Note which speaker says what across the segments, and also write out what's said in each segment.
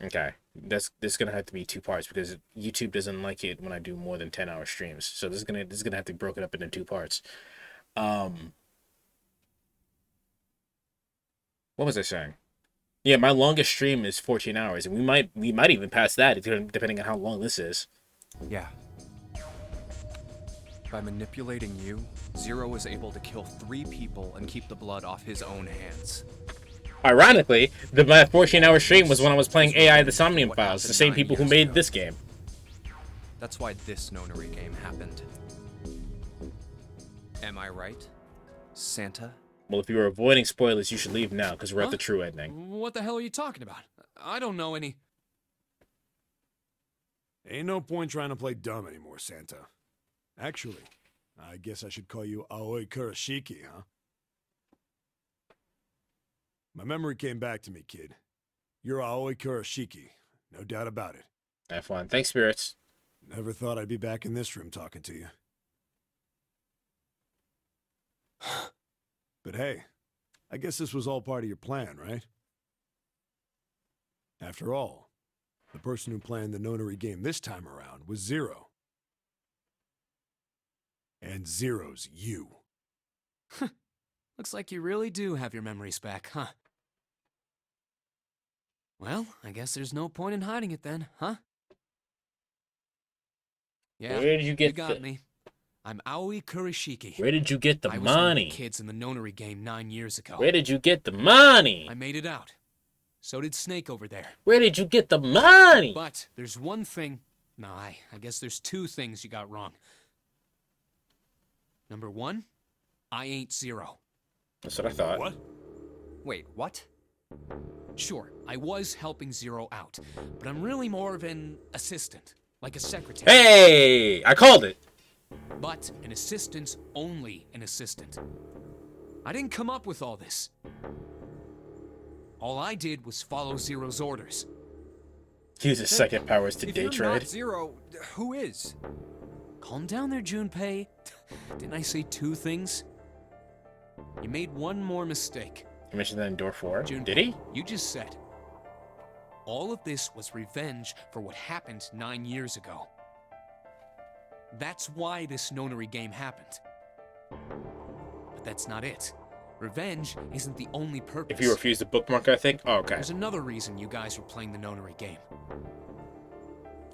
Speaker 1: Okay, this is gonna have to be two parts because YouTube doesn't like it when I do more than 10-hour streams. So this is gonna have to be broken up into two parts. Um, what was I saying? Yeah, my longest stream is 14 hours, and we might even pass that depending on how long this is.
Speaker 2: Yeah. By manipulating you, Zero was able to kill 3 people and keep the blood off his own hands.
Speaker 1: Ironically, my 14-hour stream was when I was playing AI the Somnium Files, the same people who made this game.
Speaker 2: That's why this nonary game happened. Am I right, Santa?
Speaker 1: Well, if you were avoiding spoilers, you should leave now because we're at the true ending.
Speaker 3: What the hell are you talking about? I don't know any.
Speaker 4: Ain't no point trying to play dumb anymore, Santa. Actually, I guess I should call you Aoi Kurashiki, huh? My memory came back to me, kid. You're Aoi Kurashiki, no doubt about it.
Speaker 1: Have fun. Thanks, spirits.
Speaker 4: Never thought I'd be back in this room talking to you. But hey, I guess this was all part of your plan, right? After all, the person who planned the nonary game this time around was Zero. And Zero's you.
Speaker 3: Looks like you really do have your memories back, huh? Well, I guess there's no point in hiding it then, huh? Yeah,
Speaker 1: Where did you get
Speaker 3: got me. I'm Aoi Kurashiki.
Speaker 1: Where did you get the
Speaker 3: I was one of
Speaker 1: money?
Speaker 3: the kids in the nonary game 9 years ago.
Speaker 1: Where did you get the money?
Speaker 3: I made it out. So did Snake over there.
Speaker 1: Where did you get the money?
Speaker 3: But there's one thing. No, I guess there's 2 things you got wrong. Number 1, I ain't Zero.
Speaker 1: That's what I thought.
Speaker 4: What?
Speaker 2: Wait, what?
Speaker 3: Sure, I was helping Zero out, but I'm really more of an assistant, like a secretary.
Speaker 1: Hey, I called it.
Speaker 3: But an assistant's only an assistant. I didn't come up with all this. All I did was follow Zero's orders.
Speaker 1: Use his second powers to
Speaker 2: If
Speaker 1: day
Speaker 2: you're
Speaker 1: trade.
Speaker 2: not Zero, who is?
Speaker 3: Calm down there, Junpei. Didn't I say 2 things? You made one more mistake.
Speaker 1: You mentioned that in door 4.
Speaker 3: Junpei,
Speaker 1: Did he?
Speaker 3: You just said. All of this was revenge for what happened 9 years ago. That's why this nonary game happened. But that's not it. Revenge isn't the only purpose.
Speaker 1: If you refuse the bookmark, I think. Oh, okay.
Speaker 3: There's another reason you guys were playing the nonary game.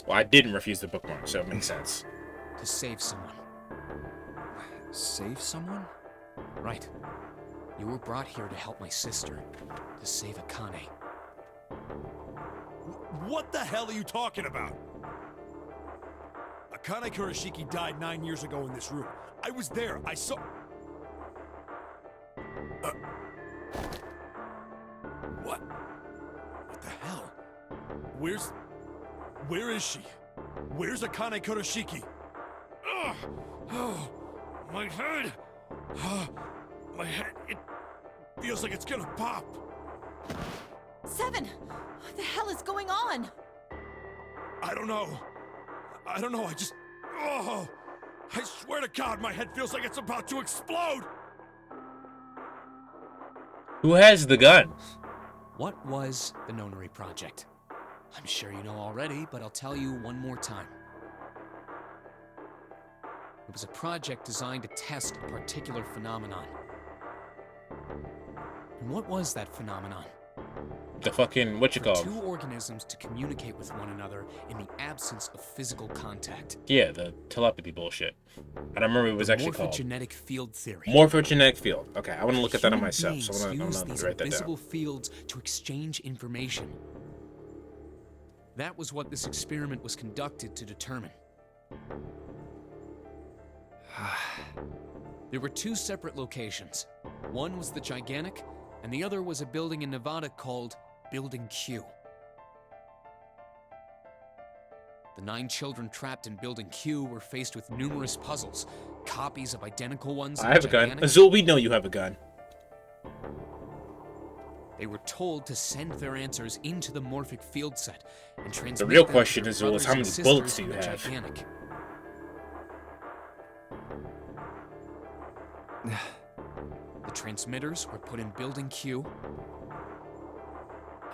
Speaker 1: Well, I didn't refuse the bookmark, so it makes sense.
Speaker 3: To save someone.
Speaker 2: Save someone?
Speaker 3: Right. You were brought here to help my sister. To save Akane.
Speaker 4: What the hell are you talking about? Akane Kurashiki died 9 years ago in this room. I was there. I saw... What? What the hell? Where is she? Where's Akane Kurashiki? Ugh! Oh, my head! My head, it feels like it's gonna pop.
Speaker 5: 7! What the hell is going on?
Speaker 4: I don't know. I just... Oh! I swear to God, my head feels like it's about to explode!
Speaker 1: Who has the gun?
Speaker 3: What was the nonary project? I'm sure you know already, but I'll tell you one more time. It was a project designed to test a particular phenomenon. And what was that phenomenon?
Speaker 1: The fucking, what you
Speaker 3: For
Speaker 1: call?
Speaker 3: 2 organisms to communicate with one another in the absence of physical contact.
Speaker 1: Yeah, the telepathy bullshit. I don't remember what it was actually called.
Speaker 3: Morphogenetic field theory.
Speaker 1: Morphogenetic field. Okay, I want to look at that on
Speaker 3: Human
Speaker 1: myself, so I'm
Speaker 3: beings
Speaker 1: gonna
Speaker 3: use
Speaker 1: write that
Speaker 3: invisible
Speaker 1: down.
Speaker 3: fields to exchange information. That was what this experiment was conducted to determine. There were 2 separate locations. One was the Gigantic, and the other was a building in Nevada called Building Q. The 9 children trapped in Building Q were faced with numerous puzzles, copies of identical ones.
Speaker 1: I have a gun. Azul, we know you have a gun.
Speaker 3: They were told to send their answers into the morphic field set and transmit
Speaker 1: The real
Speaker 3: them to
Speaker 1: question,
Speaker 3: their
Speaker 1: Azul, is
Speaker 3: brothers
Speaker 1: how
Speaker 3: and
Speaker 1: many
Speaker 3: sisters
Speaker 1: bullets do
Speaker 3: in
Speaker 1: you
Speaker 3: the
Speaker 1: have?
Speaker 3: Gigantic. The transmitters were put in Building Q,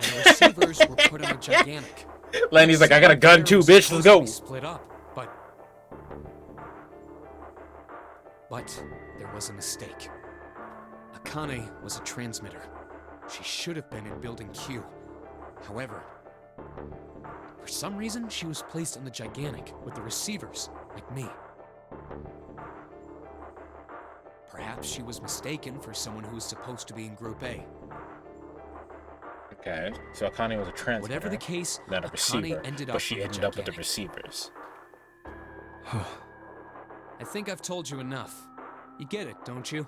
Speaker 3: and The receivers were put on a gigantic.
Speaker 1: Lenny's like, I got a gun too, bitch. Let's go.
Speaker 3: Split up, but there was a mistake. Akane was a transmitter. She should have been in Building Q. However, for some reason, she was placed on the gigantic with the receivers, like me. Perhaps she was mistaken for someone who was supposed to be in Group A.
Speaker 1: Okay, so Akane was a transmitter.
Speaker 3: Whatever the case,
Speaker 1: not a receiver,
Speaker 3: ended
Speaker 1: but
Speaker 3: up
Speaker 1: she
Speaker 3: with
Speaker 1: ended up with the
Speaker 3: gigantic.
Speaker 1: receivers.
Speaker 3: I think I've told you enough. You get it, don't you?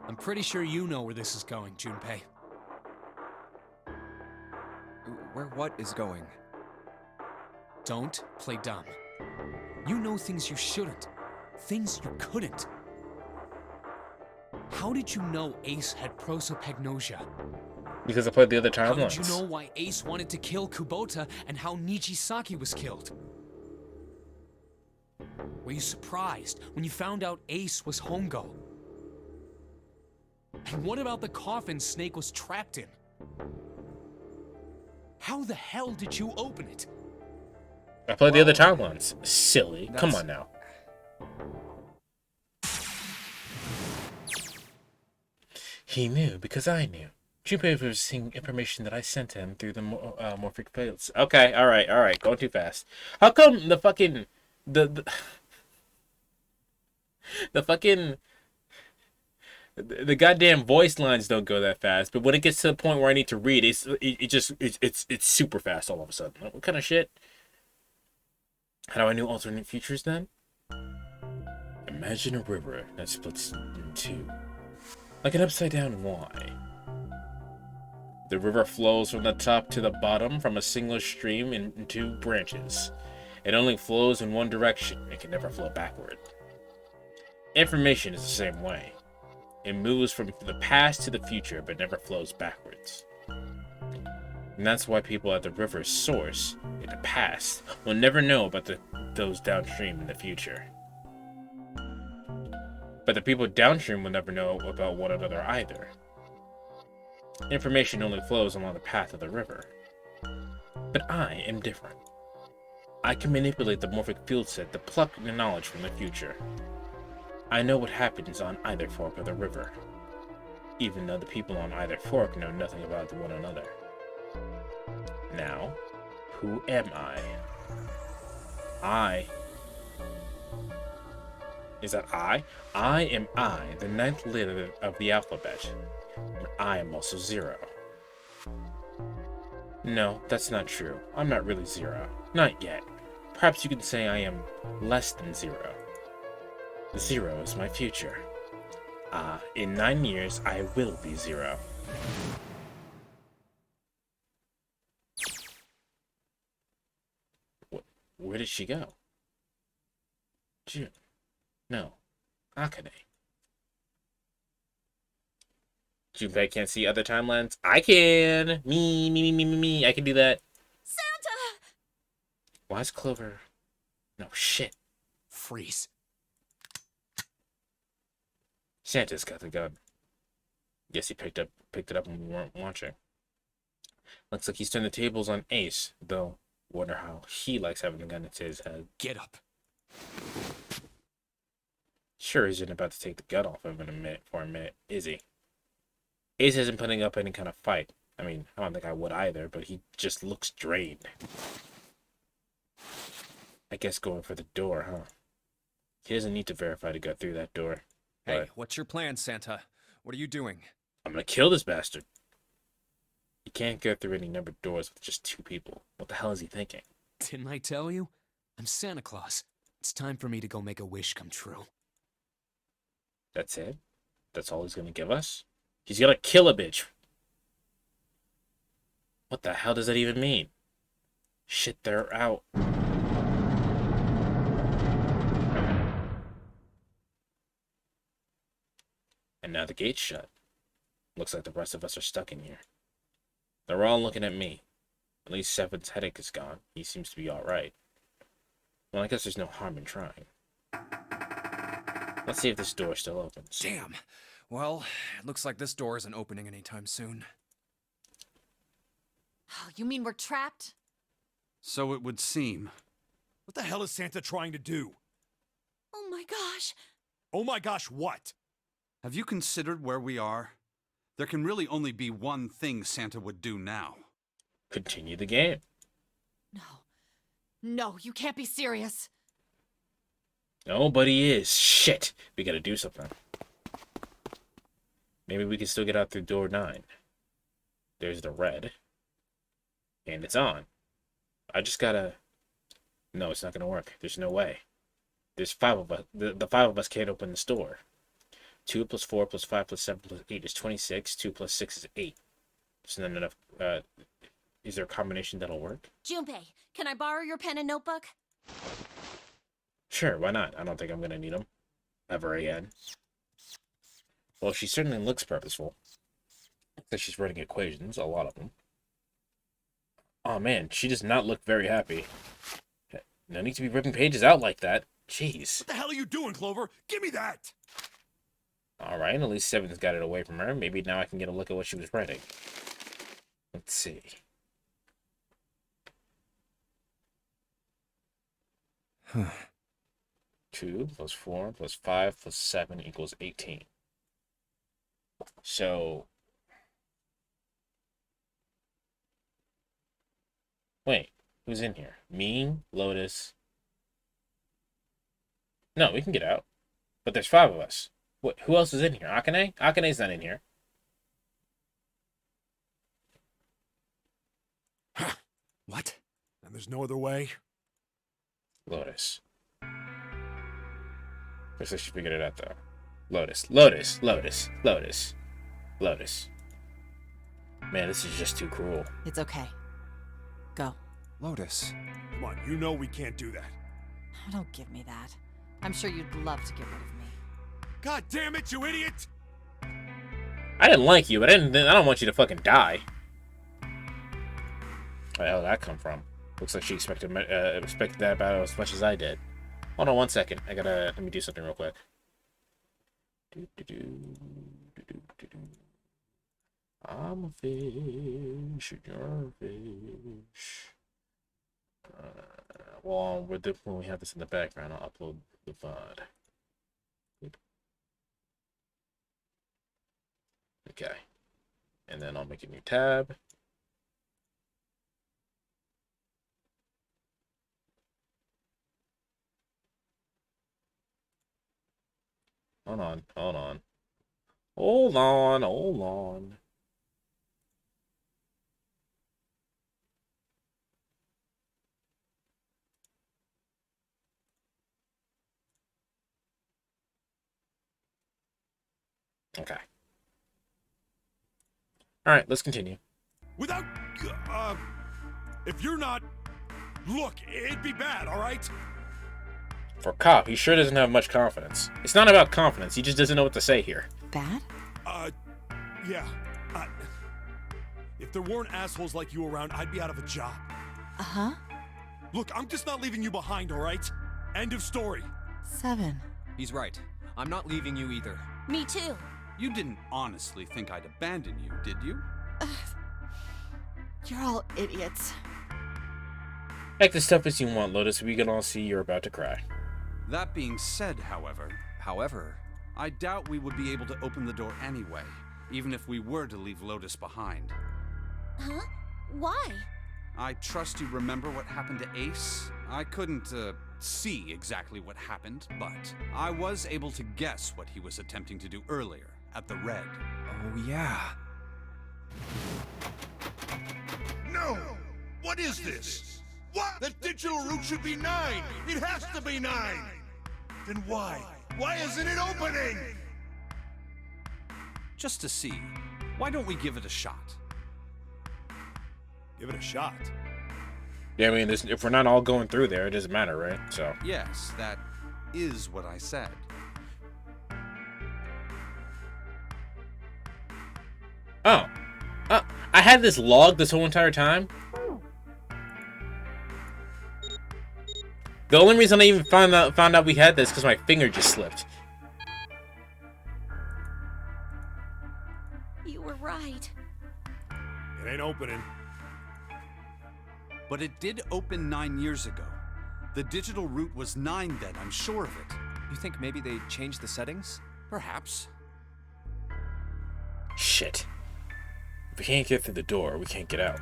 Speaker 3: I'm pretty sure you know where this is going, Junpei.
Speaker 2: Where what is going?
Speaker 3: Don't play dumb. You know things you shouldn't. Things you couldn't. How did you know Ace had prosopagnosia?
Speaker 1: Because I played the other
Speaker 3: How did
Speaker 1: timelines.
Speaker 3: you know why Ace wanted to kill Kubota and how Nijisaki was killed? Were you surprised when you found out Ace was Hongo? And what about the coffin Snake was trapped in? How the hell did you open it?
Speaker 1: I played the other timelines. Silly. Come on now. He knew because I knew. Junpei was seeing information that I sent him through the morphic fields. Okay, all right. Going too fast. How come the fucking the fucking the goddamn voice lines don't go that fast? But when it gets to the point where I need to read, it's super fast all of a sudden. Like, what kind of shit? How do I know alternate futures then? Imagine a river that splits in two, like an upside down Y. The river flows from the top to the bottom from a single stream in two branches. It only flows in one direction. It can never flow backward. Information is the same way. It moves from the past to the future, but never flows backwards. And that's why people at the river's source, in the past, will never know about those downstream in the future. But the people downstream will never know about one another either. Information only flows along the path of the river. But I am different. I can manipulate the morphic field set to pluck the knowledge from the future. I know what happens on either fork of the river, even though the people on either fork know nothing about one another. Now, who am I? Is that I? I am I, the ninth letter of the alphabet. And I am also zero. No, that's not true. I'm not really zero. Not yet. Perhaps you can say I am less than zero. Zero is my future. In 9 years, I will be zero. Where did she go? June. No. Akane. Junpei can't see other timelines. I can! Me. I can do that.
Speaker 5: Santa!
Speaker 1: Why is Clover... No, shit.
Speaker 3: Freeze.
Speaker 1: Santa's got the gun. Guess he picked it up when we weren't watching. Looks like he's turned the tables on Ace, though. Wonder how he likes having the gun into his head.
Speaker 3: Get up.
Speaker 1: Sure isn't about to take the gun off him for a minute, is he? Ace isn't putting up any kind of fight. I mean, I don't think I would either, but he just looks drained. I guess going for the door, huh? He doesn't need to verify to get through that door.
Speaker 2: Hey,
Speaker 1: But
Speaker 2: what's your plan, Santa? What are you doing?
Speaker 1: I'm gonna kill this bastard. You can't go through any numbered doors with just 2 people. What the hell is he thinking?
Speaker 3: Didn't I tell you? I'm Santa Claus. It's time for me to go make a wish come true.
Speaker 1: That's it? That's all he's gonna give us? He's gonna kill a bitch. What the hell does that even mean? Shit, they're out. And now the gate's shut. Looks like the rest of us are stuck in here. They're all looking at me. At least Seven's headache is gone. He seems to be alright. Well, I guess there's no harm in trying. Let's see if this door still opens.
Speaker 2: Damn. Well, it looks like this door isn't opening anytime soon.
Speaker 5: Oh, you mean we're trapped?
Speaker 2: So it would seem.
Speaker 4: What the hell is Santa trying to do?
Speaker 5: Oh my gosh.
Speaker 4: Oh my gosh, what?
Speaker 2: Have you considered where we are? There can really only be one thing Santa would do now.
Speaker 1: Continue the game.
Speaker 5: No. No, you can't be serious.
Speaker 1: Nobody is. Shit. We gotta do something. Maybe we can still get out through door 9. There's the red. And it's on. I just gotta... No, it's not gonna work. There's no way. There's 5 of us. The 5 of us can't open the store. 2 plus 4 plus 5 plus 7 plus 8 is 26. 2 plus 6 is 8. Isn't that enough? Is there a combination that'll work?
Speaker 5: Junpei, can I borrow your pen and notebook?
Speaker 1: Sure, why not? I don't think I'm gonna need them. Ever again. Well, she certainly looks purposeful. Because she's writing equations, a lot of them. Oh man, she does not look very happy. No need to be ripping pages out like that. Jeez.
Speaker 4: What the hell are you doing, Clover? Give me that!
Speaker 1: Alright, at least 7's got it away from her. Maybe now I can get a look at what she was writing. Let's see.
Speaker 2: Huh.
Speaker 1: 2 plus 4 plus 5 plus 7 equals 18. So... Wait, who's in here? Me, Lotus... No, we can get out. But there's 5 of us. What? Who else is in here? Akane? Akane's not in here.
Speaker 2: What?
Speaker 4: And there's no other way?
Speaker 1: Lotus. Looks like she figured it out, though. Lotus. Lotus. Lotus. Lotus. Lotus. Man, this is just too cruel.
Speaker 5: It's okay. Go.
Speaker 2: Lotus.
Speaker 4: Come on, you know we can't do that.
Speaker 5: Oh, don't give me that. I'm sure you'd love to get rid of me.
Speaker 4: God damn it, you idiot!
Speaker 1: I didn't like you, but I don't want you to fucking die. Where the hell did that come from? Looks like she expected that about as much as I did. Hold on 1 second. Let me do something real quick. I'm a fish, you're a fish. Well, when we have this in the background, I'll upload the VOD. Okay. And then I'll make a new tab. Hold on, hold on. Hold on, hold on. Okay. Alright, let's continue.
Speaker 4: Without, if you're not... Look, it'd be bad, alright?
Speaker 1: For Cop, he sure doesn't have much confidence. It's not about confidence, he just doesn't know what to say here.
Speaker 5: Bad?
Speaker 4: Yeah. If there weren't assholes like you around, I'd be out of a job.
Speaker 5: Uh-huh.
Speaker 4: Look, I'm just not leaving you behind, alright? End of story.
Speaker 5: 7.
Speaker 2: He's right. I'm not leaving you either.
Speaker 5: Me too.
Speaker 2: You didn't honestly think I'd abandon you, did you?
Speaker 5: You're all idiots.
Speaker 1: Act as tough as you want, Lotus. We can all see you're about to cry.
Speaker 2: That being said, however, I doubt we would be able to open the door anyway, even if we were to leave Lotus behind.
Speaker 5: Huh? Why?
Speaker 2: I trust you remember what happened to Ace? I couldn't, see exactly what happened, but I was able to guess what he was attempting to do earlier, at the Red. Oh, yeah.
Speaker 6: No! What is this? What? The digital route should be 9! It has to be 9! Then why? Why isn't it opening?
Speaker 2: Just to see, why don't we give it a shot?
Speaker 4: Give it a shot.
Speaker 1: Yeah, I mean, if we're not all going through there, it doesn't matter, right? So.
Speaker 2: Yes, that is what I said.
Speaker 1: Oh. I had this log this whole entire time? The only reason I even found out we had this because my finger just slipped.
Speaker 5: You were right.
Speaker 4: It ain't opening.
Speaker 2: But it did open 9 years ago. The digital route was 9 then, I'm sure of it.
Speaker 7: You think maybe they changed the settings?
Speaker 2: Perhaps.
Speaker 1: Shit. If we can't get through the door, we can't get out.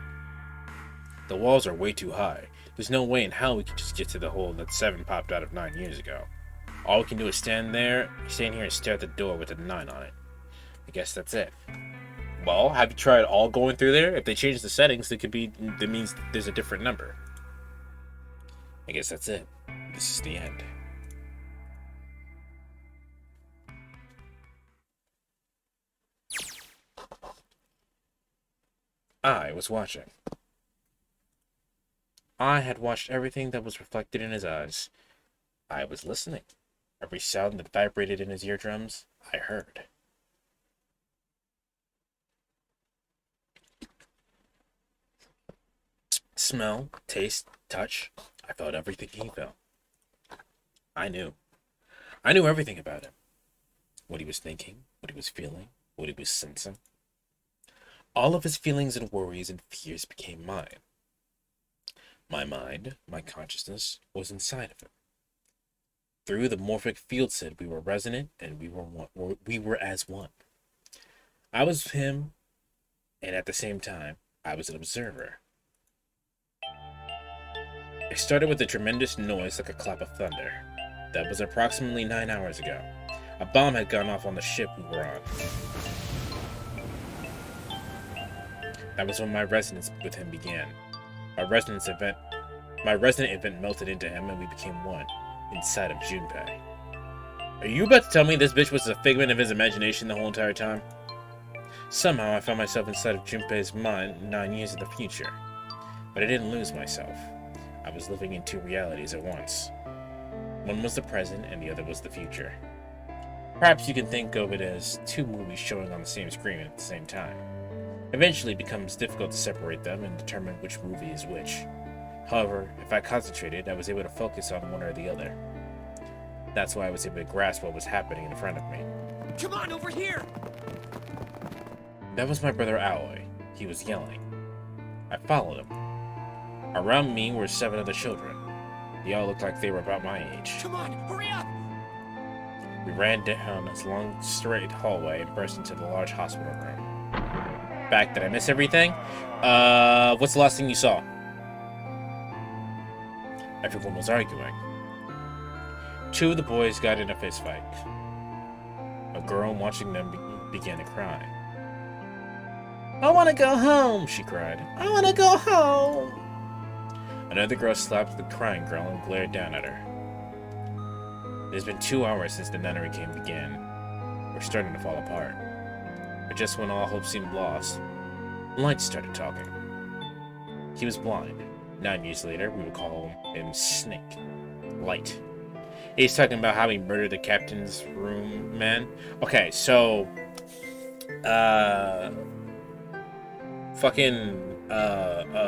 Speaker 1: The walls are way too high. There's no way in hell we can just get to the hole that 7 popped out of 9 years ago. All we can do is stand here and stare at the door with a 9 on it. I guess that's it. Well, have you tried all going through there? If they change the settings, that means there's a different number. I guess that's it. This is the end. I was watching. I had watched everything that was reflected in his eyes. I was listening. Every sound that vibrated in his eardrums, I heard. Smell, taste, touch. I felt everything he felt. I knew. I knew everything about him. What he was thinking, what he was feeling, what he was sensing. All of his feelings and worries and fears became mine. My mind, my consciousness, was inside of him. Through the morphic field said we were resonant and we were as one. I was him, and at the same time, I was an observer. It started with a tremendous noise like a clap of thunder. That was approximately 9 hours ago. A bomb had gone off on the ship we were on. That was when my resonance with him began. My resonant event melted into him and we became one, inside of Junpei. Are you about to tell me this bitch was a figment of his imagination the whole entire time? Somehow I found myself inside of Junpei's mind 9 years in the future. But I didn't lose myself. I was living in 2 realities at once. One was the present and the other was the future. Perhaps you can think of it as 2 movies showing on the same screen at the same time. Eventually it becomes difficult to separate them and determine which movie is which. However, if I concentrated, I was able to focus on one or the other. That's why I was able to grasp what was happening in front of me.
Speaker 3: Come on, over here!
Speaker 1: That was my brother Aoi. He was yelling. I followed him. Around me were 7 other children. They all looked like they were about my age.
Speaker 3: Come on, hurry up!
Speaker 1: We ran down this long, straight hallway and burst into the large hospital room. Back, did I miss everything? What's the last thing you saw? Everyone was arguing. 2 of the boys got in a fist fight. A girl watching them began to cry. I want to go home, she cried. I want to go home. Another girl slapped the crying girl and glared down at her. It has been 2 hours since the nunnery game began. We're starting to fall apart. But just when all hope seemed lost, Light started talking. He was blind. 9 years later, we would call him Snake. Light. He's talking about how he murdered the captain's room man. Okay, so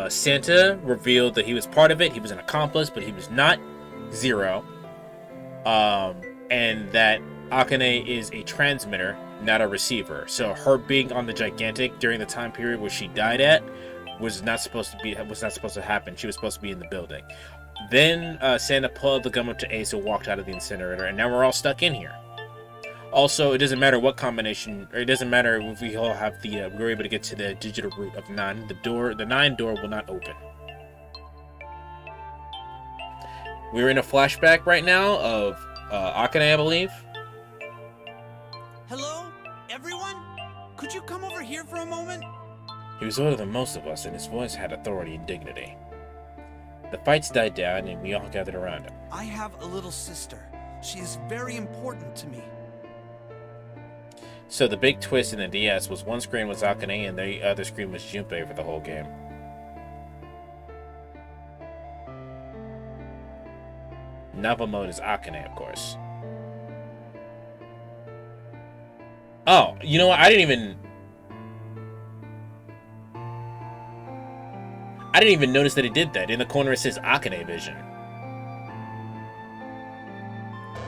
Speaker 1: Santa revealed that he was part of it. He was an accomplice, but he was not Zero. And that Akane is a transmitter, not a receiver. So her being on the Gigantic during the time period where she died at was not supposed to happen. She was supposed to be in the building. Then Santa pulled the gum up to Ace and walked out of the incinerator, and now we're all stuck in here. Also, it doesn't matter what combination, or it doesn't matter if we all have the, we're able to get to the digital root of 9. The 9 door will not open. We're in a flashback right now of Akane, I believe.
Speaker 8: Hello, everyone? Could you come over here for a moment?
Speaker 1: He was older than most of us, and his voice had authority and dignity. The fights died down, and we all gathered around him.
Speaker 8: I have a little sister. She is very important to me.
Speaker 1: So the big twist in the DS was one screen was Akane, and the other screen was Junpei for the whole game. Novel mode is Akane, of course. Oh, you know what? I didn't even notice that it did that. In the corner it says Akane Vision.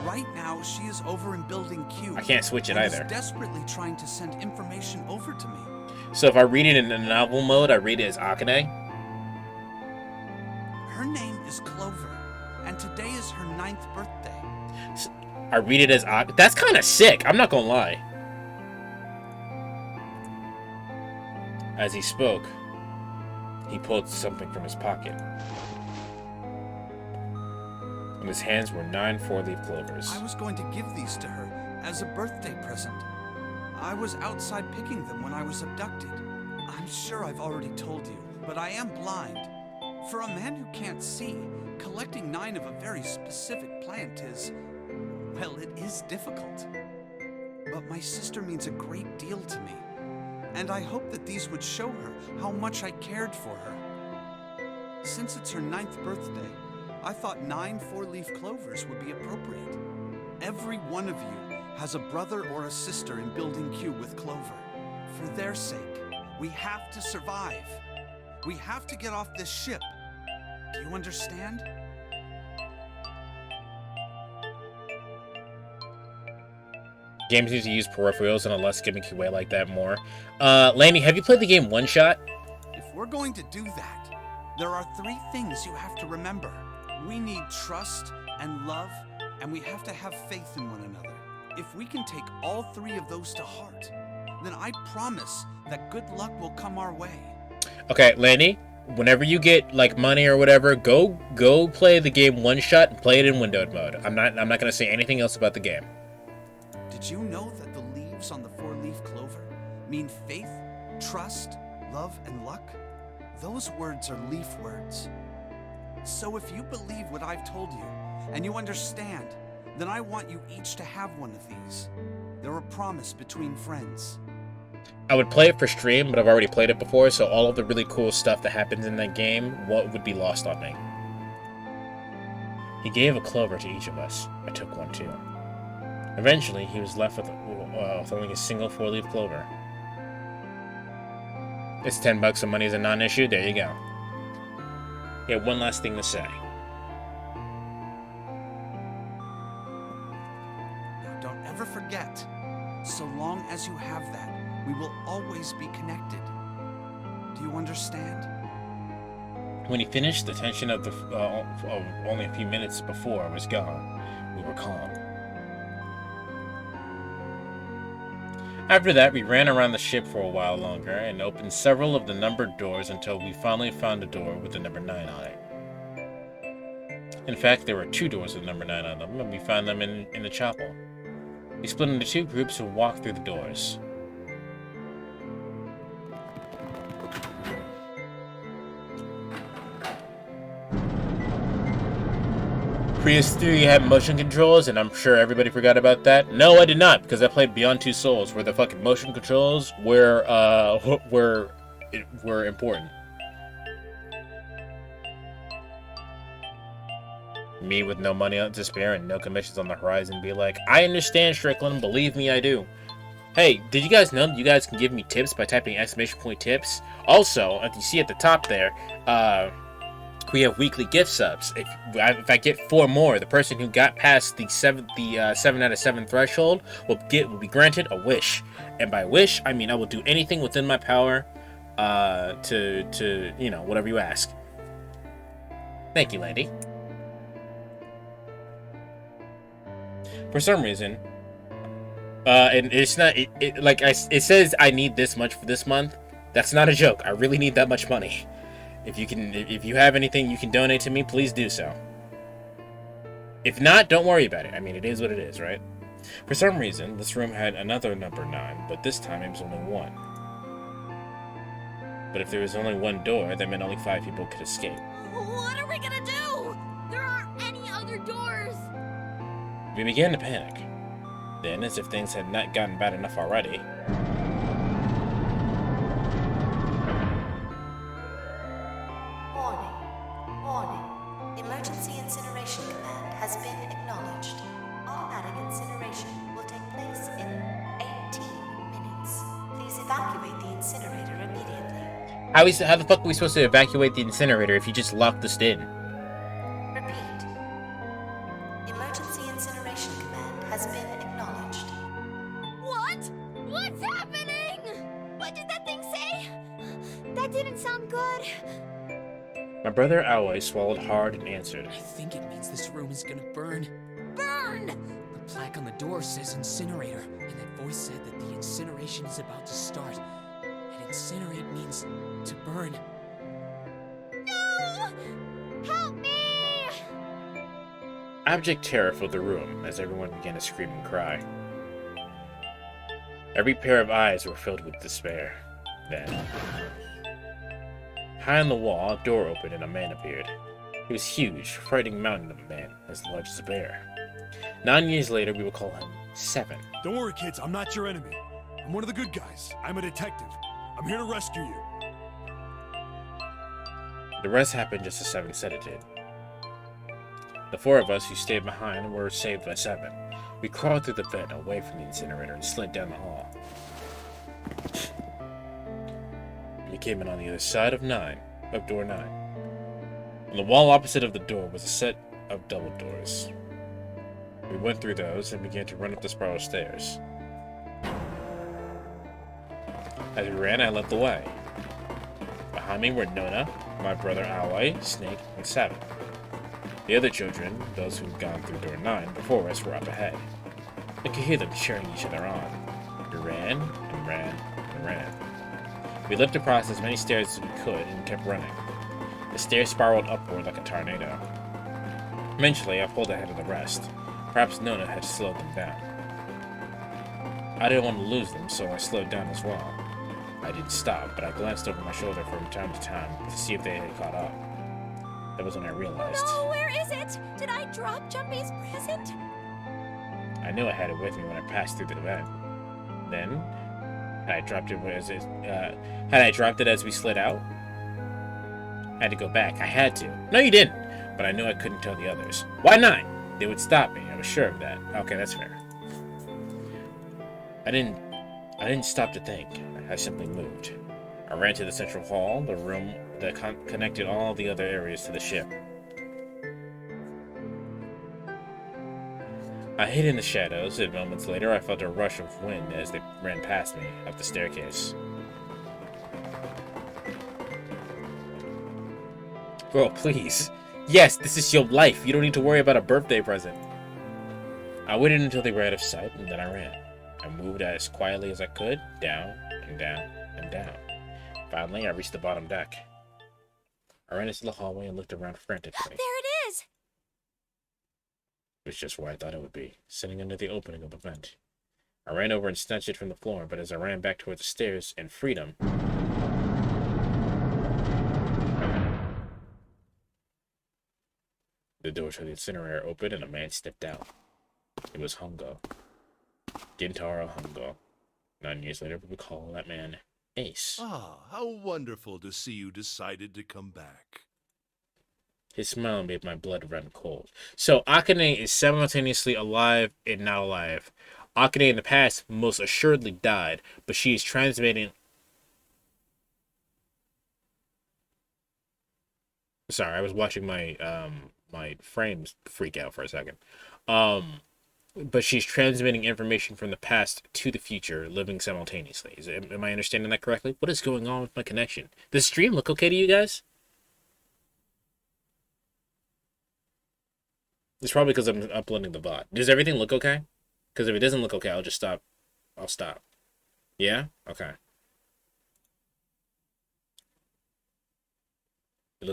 Speaker 8: Right now, she is over in Building Q.
Speaker 1: I can't switch it
Speaker 8: and
Speaker 1: either.
Speaker 8: is desperately trying to send information over to me.
Speaker 1: So if I read it in the novel mode, I read it as Akane.
Speaker 2: Her name is Clover, and today is her 9th birthday.
Speaker 1: I read it as odd. That's kind of sick. I'm not gonna lie. As he spoke, he pulled something from his pocket. In his hands were 9 four-leaf clovers.
Speaker 2: I was going to give these to her as a birthday present. I was outside picking them when I was abducted. I'm sure I've already told you, but I am blind. For a man who can't see, collecting 9 of a very specific plant is, well, it is difficult. But my sister means a great deal to me, and I hope that these would show her how much I cared for her. Since it's her 9th birthday, I thought 9 four-leaf clovers would be appropriate. Every one of you has a brother or a sister in Building Q with Clover. For their sake, we have to survive. We have to get off this ship. Do you understand?
Speaker 1: Games need to use peripherals in a less gimmicky way like that more. Lanny, have you played the game One Shot?
Speaker 2: If we're going to do that, there are 3 things you have to remember. We need trust and love, and we have to have faith in one another. If we can take all 3 of those to heart, then I promise that good luck will come our way.
Speaker 1: Okay, Lanny, whenever you get like money or whatever, go play the game One Shot and play it in windowed mode. I'm not gonna say anything else about the game.
Speaker 2: Did you know that the leaves on the 4-leaf clover mean faith, trust, love, and luck? Those words are leaf words. So if you believe what I've told you, and you understand, then I want you each to have one of these. They're a promise between friends.
Speaker 1: I would play it for stream, but I've already played it before, so all of the really cool stuff that happens in that game would be lost on me. He gave a clover to each of us. I took one too. Eventually, he was left with only a single 4-leaf clover. It's $10 and money is a non-issue. There you go. He had one last thing to say.
Speaker 2: Now, don't ever forget, so long as you have that, we will always be connected. Do you understand?
Speaker 1: When he finished, the tension of only a few minutes before was gone. We were calm. After that, we ran around the ship for a while longer and opened several of the numbered doors until we finally found a door with the number 9 on it. In fact, there were 2 doors with number 9 on them, and we found them in the chapel. We split into 2 groups and walked through the doors. Prius 3 had motion controls, and I'm sure everybody forgot about that. No, I did not, because I played Beyond Two Souls, where the fucking motion controls were important. Me with no money to spare and no commissions on the horizon be like, I understand, Strickland, believe me, I do. Hey, did you guys know that you guys can give me tips by typing !tips? Also, if you see at the top there, we have weekly gift subs. If I get 4 more, the person who got past the 7 out of 7 threshold will be granted a wish. And by wish, I mean I will do anything within my power to whatever you ask. Thank you, Landy. For some reason, and it's not it says I need this much for this month. That's not a joke. I really need that much money. If you have anything you can donate to me, please do so. If not, don't worry about it. I mean, it is what it is, right? For some reason, this room had another number 9, but this time it was only 1. But if there was only 1 door, that meant only 5 people could escape.
Speaker 5: What are we gonna do? There aren't any other doors.
Speaker 1: We began to panic. Then, as if things had not gotten bad enough already,
Speaker 9: Warning. Emergency incineration command has been acknowledged. Automatic incineration will take place in 18 minutes. Please evacuate the incinerator immediately.
Speaker 1: how the fuck are we supposed to evacuate the incinerator if you just locked us in?
Speaker 9: Repeat. Emergency incineration command has been acknowledged.
Speaker 5: What? What's happening? What did that thing say? That didn't sound good.
Speaker 1: My brother Alway swallowed hard and answered.
Speaker 3: I think it means this room is gonna burn.
Speaker 5: Burn!
Speaker 3: The plaque on the door says incinerator, and that voice said that the incineration is about to start. And incinerate means to burn.
Speaker 5: No! Help me!
Speaker 1: Abject terror filled the room as everyone began to scream and cry. Every pair of eyes were filled with despair. Then, high on the wall, a door opened and a man appeared. He was huge, frightening mountain of a man, as large as a bear. 9 years later, we will call him 7.
Speaker 4: Don't worry, kids. I'm not your enemy. I'm one of the good guys. I'm a detective. I'm here to rescue you.
Speaker 1: The rest happened just as 7 said it did. The 4 of us who stayed behind were saved by 7. We crawled through the vent away from the incinerator and slid down the hall. We came in on the other side of door 9. On the wall opposite of the door was a set of double doors. We went through those and began to run up the spiral stairs. As we ran, I led the way. Behind me were Nona, my brother Alway, Snake, and 7. The other children, those who'd gone through door 9 before us, were up ahead. I could hear them cheering each other on. We ran and ran and ran. We leapt across as many stairs as we could and kept running. The stairs spiraled upward like a tornado. Eventually, I pulled ahead of the rest. Perhaps Nona had slowed them down. I didn't want to lose them, so I slowed down as well. I didn't stop, but I glanced over my shoulder from time to time to see if they had caught up. That was when I realized.
Speaker 5: No, where is it? Did I drop Jumpy's present?
Speaker 1: I knew I had it with me when I passed through the vent. Then, had I dropped it as we slid out? I had to go back. I had to. No, you didn't. But I knew I couldn't tell the others. Why not? They would stop me. I was sure of that. Okay, that's fair. I didn't stop to think. I simply moved. I ran to the central hall, the room that connected all the other areas to the ship. I hid in the shadows, and moments later I felt a rush of wind as they ran past me up the staircase. Girl, please. Yes, this is your life. You don't need to worry about a birthday present. I waited until they were out of sight, and then I ran. I moved as quietly as I could, down and down and down. Finally, I reached the bottom deck. I ran into the hallway and looked around frantically.
Speaker 5: There it is!
Speaker 1: It was just where I thought it would be, sitting under the opening of a vent. I ran over and snatched it from the floor, but as I ran back toward the stairs and freedom, the door to the incinerator opened and a man stepped out. It was Hongo. Gintaro Hongo. 9 years later, we would call that man Ace.
Speaker 6: Ah, how wonderful to see you decided to come back.
Speaker 1: His smile made my blood run cold. So Akane is simultaneously alive and not alive. Akane in the past most assuredly died, but she is transmitting... Sorry, I was watching my my frames freak out for a second. But she's transmitting information from the past to the future, living simultaneously. Am I understanding that correctly? What is going on with my connection? Does the stream look okay to you guys? It's probably because I'm uploading the bot. Does everything look okay? Because if it doesn't look okay, I'll just stop. I'll stop. Yeah? Okay. It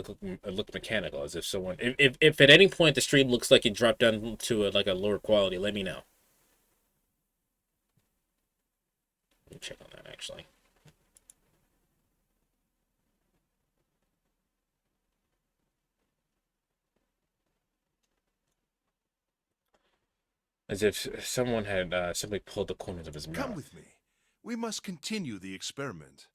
Speaker 1: looked mechanical, as if someone... If at any point the stream looks like it dropped down to a lower quality, let me know. Let me check on that, actually. As if someone had simply pulled the corners of his mouth.
Speaker 6: Come with me. We must continue the experiment.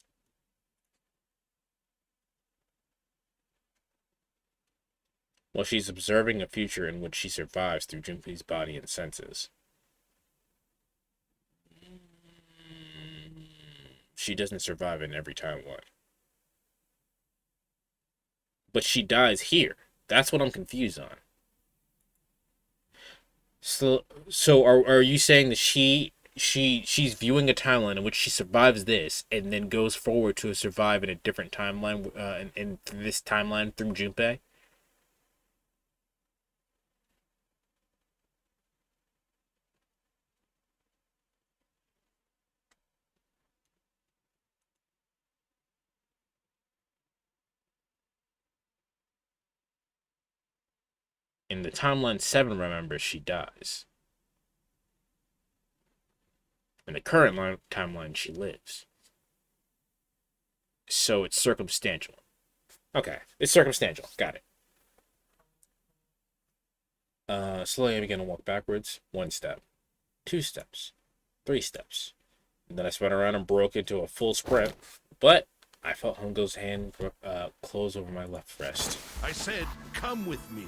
Speaker 1: Well, she's observing a future in which she survives through Junpei's body and senses. She doesn't survive in every timeline. But she dies here. That's what I'm confused on. So are you saying that she she's viewing a timeline in which she survives this and then goes forward to survive in a different timeline, in this timeline through Junpei. In the timeline 7, remember, she dies. In the current timeline, she lives. So it's circumstantial. Okay, it's circumstantial. Got it. Slowly I began to walk backwards. 1 step. 2 steps. 3 steps. And then I spun around and broke into a full sprint. But I felt Hongo's hand close over my left wrist.
Speaker 6: I said, come with me.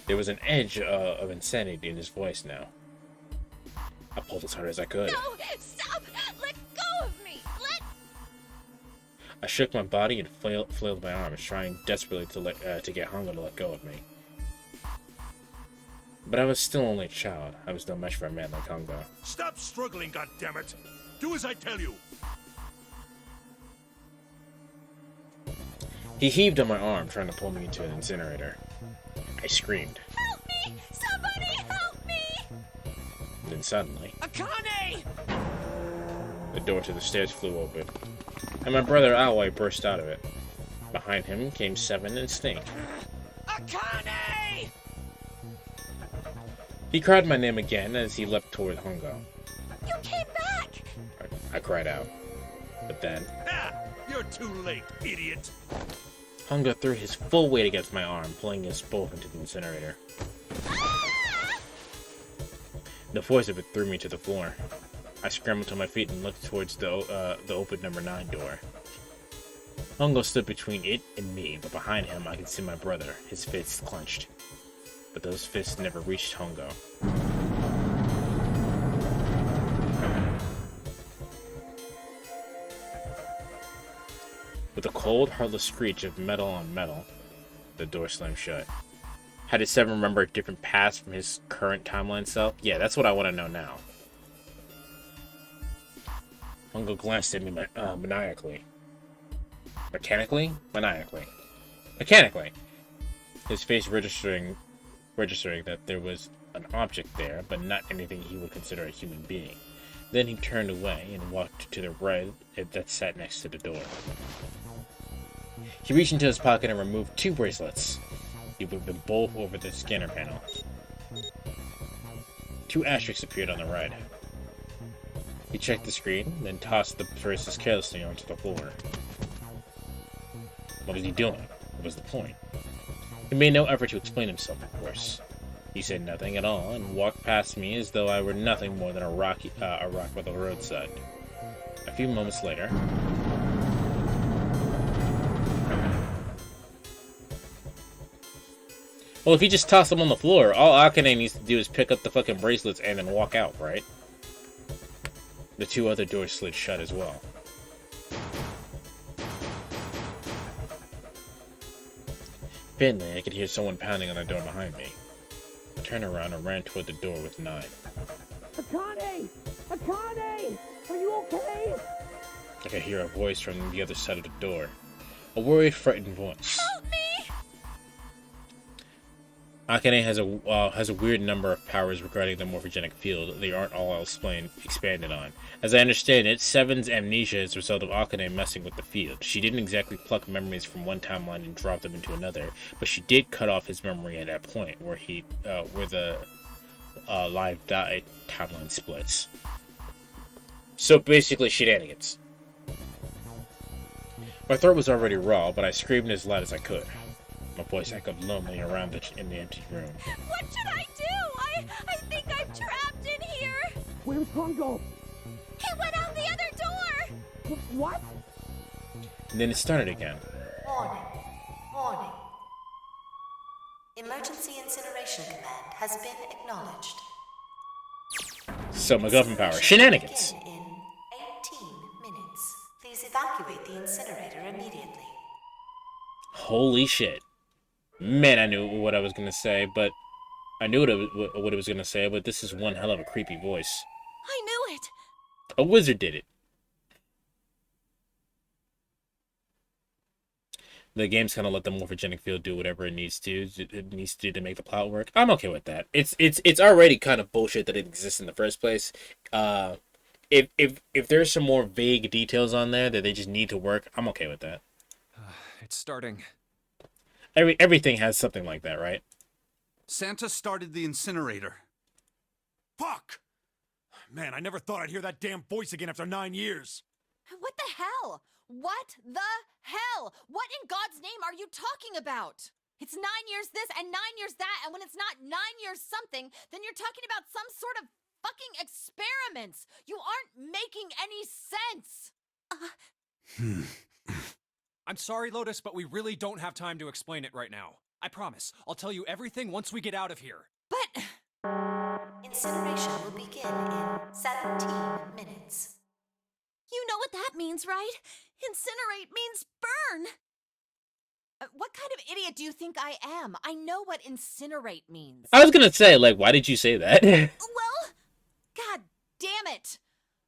Speaker 1: There was an edge of insanity in his voice now. I pulled as hard as I could.
Speaker 5: No! Stop! Let go of me!
Speaker 1: I shook my body and flailed my arms, trying desperately to get Hongo to let go of me. But I was still only a child. I was no match for a man like Hongo.
Speaker 6: Stop struggling, goddammit! Do as I tell you!
Speaker 1: He heaved on my arm, trying to pull me into an incinerator. I screamed.
Speaker 5: Help me! Somebody help me!
Speaker 1: Then suddenly,
Speaker 3: Akane!
Speaker 1: the door to the stairs flew open, and my brother Aoi burst out of it. Behind him came Seven and Stink.
Speaker 3: Akane!
Speaker 1: He cried my name again as he leapt toward Hongo.
Speaker 5: You came back!
Speaker 1: I cried out. But then,
Speaker 6: Ha! You're too late, idiot!
Speaker 1: Hongo threw his full weight against my arm, pulling us both into the incinerator. The force of it threw me to the floor. I scrambled to my feet and looked towards the open number 9 door. Hongo stood between it and me, but behind him I could see my brother, his fists clenched. But those fists never reached Hongo. With a cold, heartless screech of metal on metal, the door slammed shut. How did Seven remember a different past from his current timeline self? Yeah, that's what I want to know now. Hongo glanced at me maniacally. Mechanically? Maniacally. Mechanically! His face registering that there was an object there, but not anything he would consider a human being. Then he turned away and walked to the right that sat next to the door. He reached into his pocket and removed 2 bracelets. He put them both over the scanner panel. 2 asterisks appeared on the right. He checked the screen, then tossed the bracelets carelessly onto the floor. What was he doing? What was the point? He made no effort to explain himself, of course. He said nothing at all and walked past me as though I were nothing more than a rock by the roadside. A few moments later, well, if he just tossed them on the floor, all Akane needs to do is pick up the fucking bracelets and then walk out, right? The 2 other doors slid shut as well. Faintly, I could hear someone pounding on the door behind me. I turned around and ran toward the door with 9.
Speaker 3: Akane! Akane! Are you okay?
Speaker 1: I could hear a voice from the other side of the door. A worried, frightened voice.
Speaker 5: Help me!
Speaker 1: Akane has a weird number of powers regarding the morphogenic field. They aren't all expanded on. As I understand it, Seven's amnesia is a result of Akane messing with the field. She didn't exactly pluck memories from one timeline and drop them into another, but she did cut off his memory at that point where the live die timeline splits. So basically, shenanigans. My throat was already raw, but I screamed as loud as I could. My voice echoed lonely around in the empty room.
Speaker 5: What should I do? I think I'm trapped in here!
Speaker 3: Where's Hongo?
Speaker 5: He went out the other door!
Speaker 3: What?
Speaker 1: And then it started again.
Speaker 9: Warning. Warning. Emergency incineration command has been acknowledged.
Speaker 1: So MacGuffin power. Shenanigans!
Speaker 9: Begin in 18 minutes. Please evacuate the incinerator immediately.
Speaker 1: Holy shit. Man, I knew what I was gonna say, but I knew what it was gonna say, but this is one hell of a creepy voice.
Speaker 5: I knew it!
Speaker 1: A wizard did it. The game's kind of let the morphogenic field do whatever it needs to. It needs to do to make the plot work. I'm okay with that. It's already kind of bullshit that it exists in the first place. If there's some more vague details on there that they just need to work, I'm okay with that.
Speaker 7: It's starting.
Speaker 1: Everything has something like that, right?
Speaker 2: Santa started the incinerator.
Speaker 4: Fuck! Man, I never thought I'd hear that damn voice again after 9 years.
Speaker 5: What the hell? What the hell? What in God's name are you talking about? It's 9 years this and 9 years that, and when it's not 9 years something, then you're talking about some sort of fucking experiments. You aren't making any sense.
Speaker 7: I'm sorry, Lotus, but we really don't have time to explain it right now. I promise. I'll tell you everything once we get out of here.
Speaker 5: But
Speaker 9: Incineration will begin in 17 minutes.
Speaker 5: you know what that means, right? Incinerate means burn. What kind of idiot do you think I am? I know what incinerate means.
Speaker 1: I was gonna say, like, why did you say that?
Speaker 5: Well, god damn it.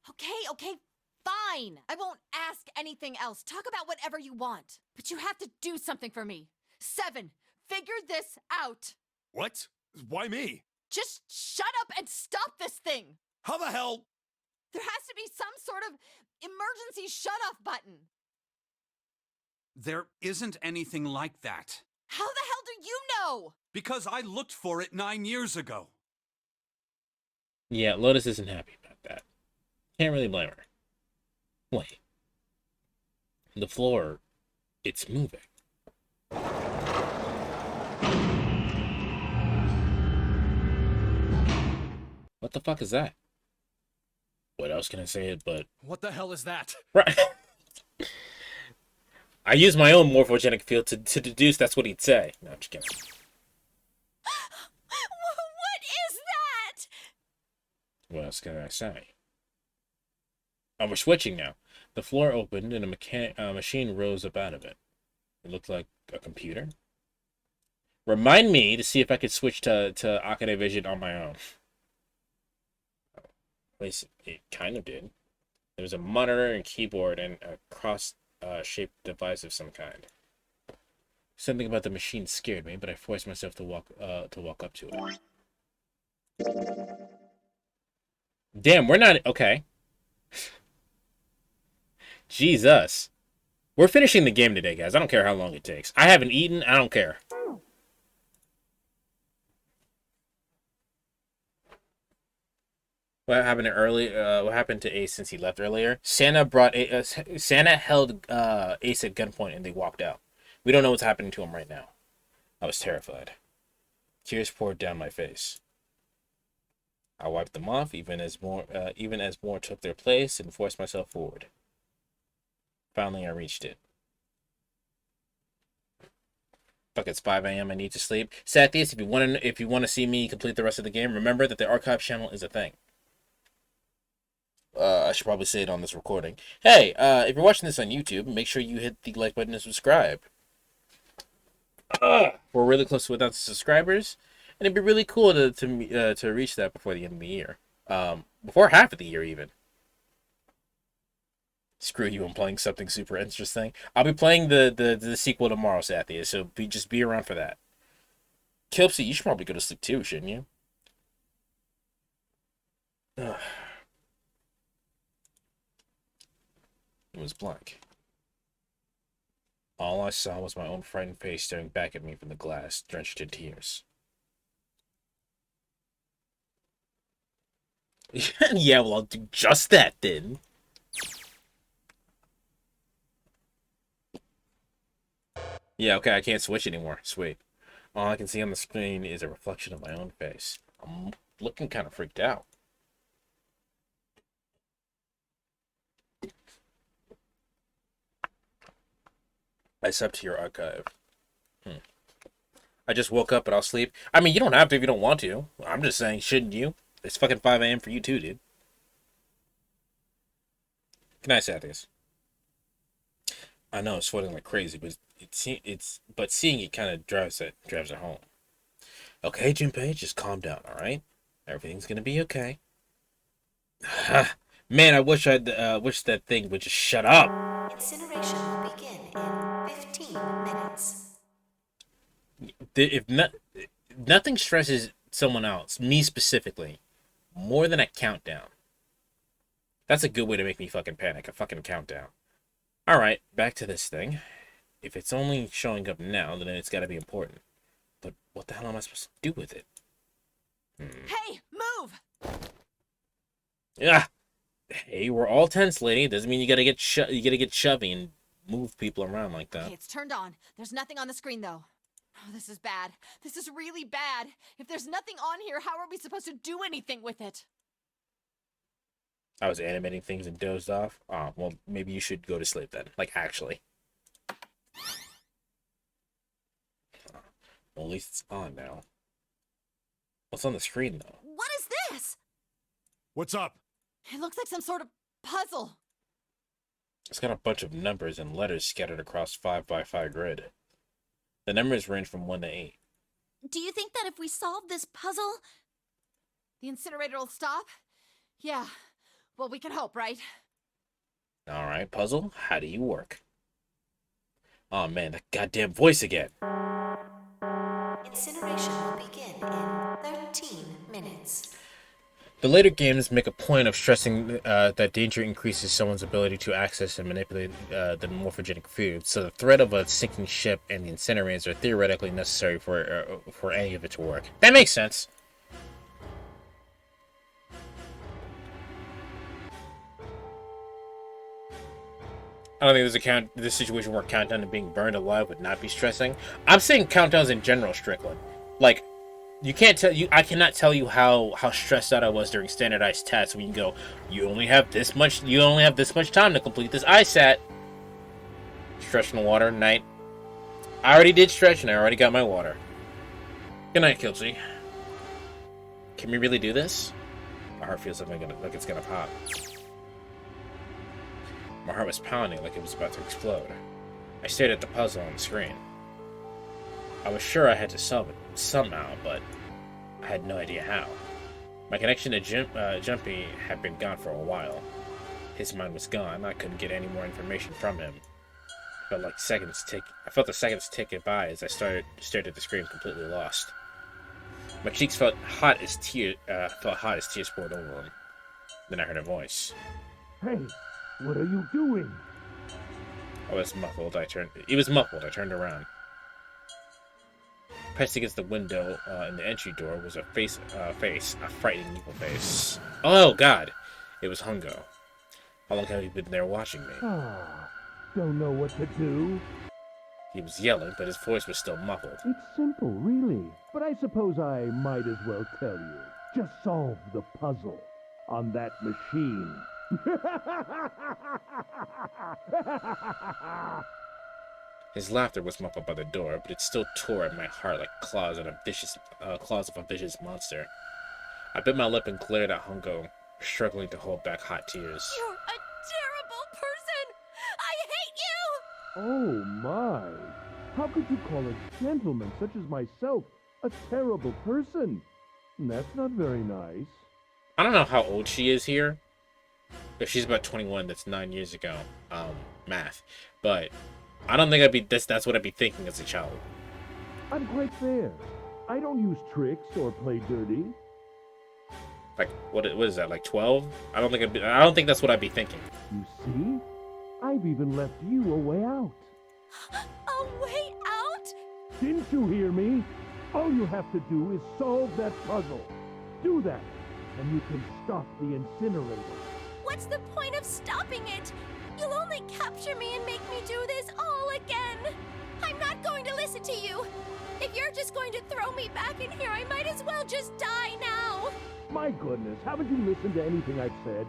Speaker 5: Okay, fine. I won't ask anything else. Talk about whatever you want. But you have to do something for me. 7, figure this out.
Speaker 4: What? Why me?
Speaker 5: Just shut up and stop this thing.
Speaker 4: How the hell?
Speaker 5: There has to be some sort of emergency shut-off button.
Speaker 2: There isn't anything like that.
Speaker 5: How the hell do you know?
Speaker 2: Because I looked for it 9 years ago.
Speaker 1: Yeah, Lotus isn't happy about that. Can't really blame her. Wait. The floor, it's moving. What the fuck is that? What else can I say it but...
Speaker 7: What the hell is that?
Speaker 1: Right. I used my own morphogenic field to deduce that's what he'd say. No, I'm just kidding.
Speaker 5: What is that?
Speaker 1: What else can I say? Oh, we're switching now. The floor opened and a machine rose up out of it. It looked like a computer. Remind me to see if I could switch to Akane Vision on my own. At least it kind of did. There was a monitor and keyboard and a cross-shaped device of some kind. Something about the machine scared me, but I forced myself to walk up to it. Damn, we're not okay. Jesus. We're finishing the game today, guys. I don't care how long it takes. I haven't eaten. I don't care. What happened what happened to Ace since he left earlier? Santa held Ace at gunpoint and they walked out. We don't know what's happening to him right now. I was terrified. Tears poured down my face. I wiped them off, even as more took their place, and forced myself forward. Finally, I reached it. Fuck, it's 5 a.m. I need to sleep. Sathius, if you want to see me complete the rest of the game, remember that the archive channel is a thing. I should probably say it on this recording. Hey, if you're watching this on YouTube, make sure you hit the like button and subscribe. We're really close to 1,000 subscribers, and it'd be really cool to reach that before the end of the year. Before half of the year, even. Screw you, I'm playing something super interesting. I'll be playing the sequel tomorrow, Sathia, so just be around for that. Kilpsy, you should probably go to sleep too, shouldn't you? It was blank. All I saw was my own frightened face staring back at me from the glass, drenched in tears. Yeah, well, I'll do just that then. Yeah, okay, I can't switch anymore. Sweet. All I can see on the screen is a reflection of my own face. I'm looking kind of freaked out. I subbed to your archive. I just woke up, but I'll sleep. I mean, you don't have to if you don't want to. I'm just saying, shouldn't you? It's fucking 5 a.m. for you too, dude. Good night, Sathis. I know it's sweating like crazy, but seeing it kind of drives it home. Okay, Junpei, just calm down, alright? Everything's gonna be okay. Man, I wish wish that thing would just shut up.
Speaker 9: Incineration will begin in 15 minutes.
Speaker 1: If not, nothing stresses someone else, me specifically, more than a countdown. That's a good way to make me fucking panic, a fucking countdown. Alright, back to this thing. If it's only showing up now, then it's gotta be important. But what the hell am I supposed to do with it?
Speaker 5: Hey, move!
Speaker 1: Yeah. Hey, we're all tense, lady. Doesn't mean you gotta get shovey and move people around like that.
Speaker 5: Okay, it's turned on. There's nothing on the screen, though. Oh, this is bad. This is really bad. If there's nothing on here, how are we supposed to do anything with it?
Speaker 1: I was animating things and dozed off. Oh, well, maybe you should go to sleep then. Like, actually. Well, at least it's on now. What's on the screen, though?
Speaker 5: What is this?
Speaker 4: What's up?
Speaker 5: It looks like some sort of puzzle.
Speaker 1: It's got a bunch of numbers and letters scattered across 5x5 grid. The numbers range from 1 to 8.
Speaker 5: Do you think that if we solve this puzzle, the incinerator will stop? Yeah. Well, we can hope, right?
Speaker 1: Alright, puzzle, how do you work? Oh man, that goddamn voice again.
Speaker 9: Incineration will begin in 13 minutes.
Speaker 1: The later games make a point of stressing that danger increases someone's ability to access and manipulate the morphogenic food, so the threat of a sinking ship and the incinerators are theoretically necessary for any of it to work. That makes sense. I don't think there's this situation where countdown to being burned alive would not be stressing. I'm saying countdowns in general, Strickland. Like, you can't tell you. I cannot tell you how stressed out I was during standardized tests when you go, you only have this much time to complete this ISAT. Stretch in the water, night. I already did stretch and I already got my water. Good night, Kilchi. Can we really do this? My heart feels like it's gonna pop. My heart was pounding like it was about to explode. I stared at the puzzle on the screen. I was sure I had to solve it somehow, but I had no idea how. My connection to Jumpy had been gone for a while. His mind was gone. I couldn't get any more information from him. I felt the seconds ticking by as I stared at the screen, completely lost. My cheeks felt hot as tears poured over them. Then I heard a voice.
Speaker 6: Hey, what are you doing?
Speaker 1: I was muffled. It was muffled. I turned around. Pressed against the window in the entry door was a frightening evil face. Oh God! It was Hungo. How long have you been there watching me?
Speaker 6: Don't know what to do.
Speaker 1: He was yelling, but his voice was still muffled.
Speaker 6: It's simple, really. But I suppose I might as well tell you. Just solve the puzzle on that machine.
Speaker 1: His laughter was muffled by the door, but it still tore at my heart like claws of a vicious monster. I bit my lip and glared at Hungo, struggling to hold back hot tears.
Speaker 5: You're a terrible person! I hate you!
Speaker 6: Oh my! How could you call a gentleman such as myself a terrible person? That's not very nice.
Speaker 1: I don't know how old she is here. If she's about 21, that's 9 years ago. Math. But I don't think that's what I'd be thinking as a child.
Speaker 6: I'm quite fair. I don't use tricks or play dirty.
Speaker 1: Like, what is that, like 12? I don't think that's what I'd be thinking.
Speaker 6: You see? I've even left you a way out.
Speaker 5: A way out?
Speaker 6: Didn't you hear me? All you have to do is solve that puzzle. Do that, and you can stop the incinerator.
Speaker 5: What's the point of stopping it? You'll only capture me and make me do this all again. I'm not going to listen to you. If you're just going to throw me back in here, I might as well just die now.
Speaker 6: My goodness, haven't you listened to anything I've said?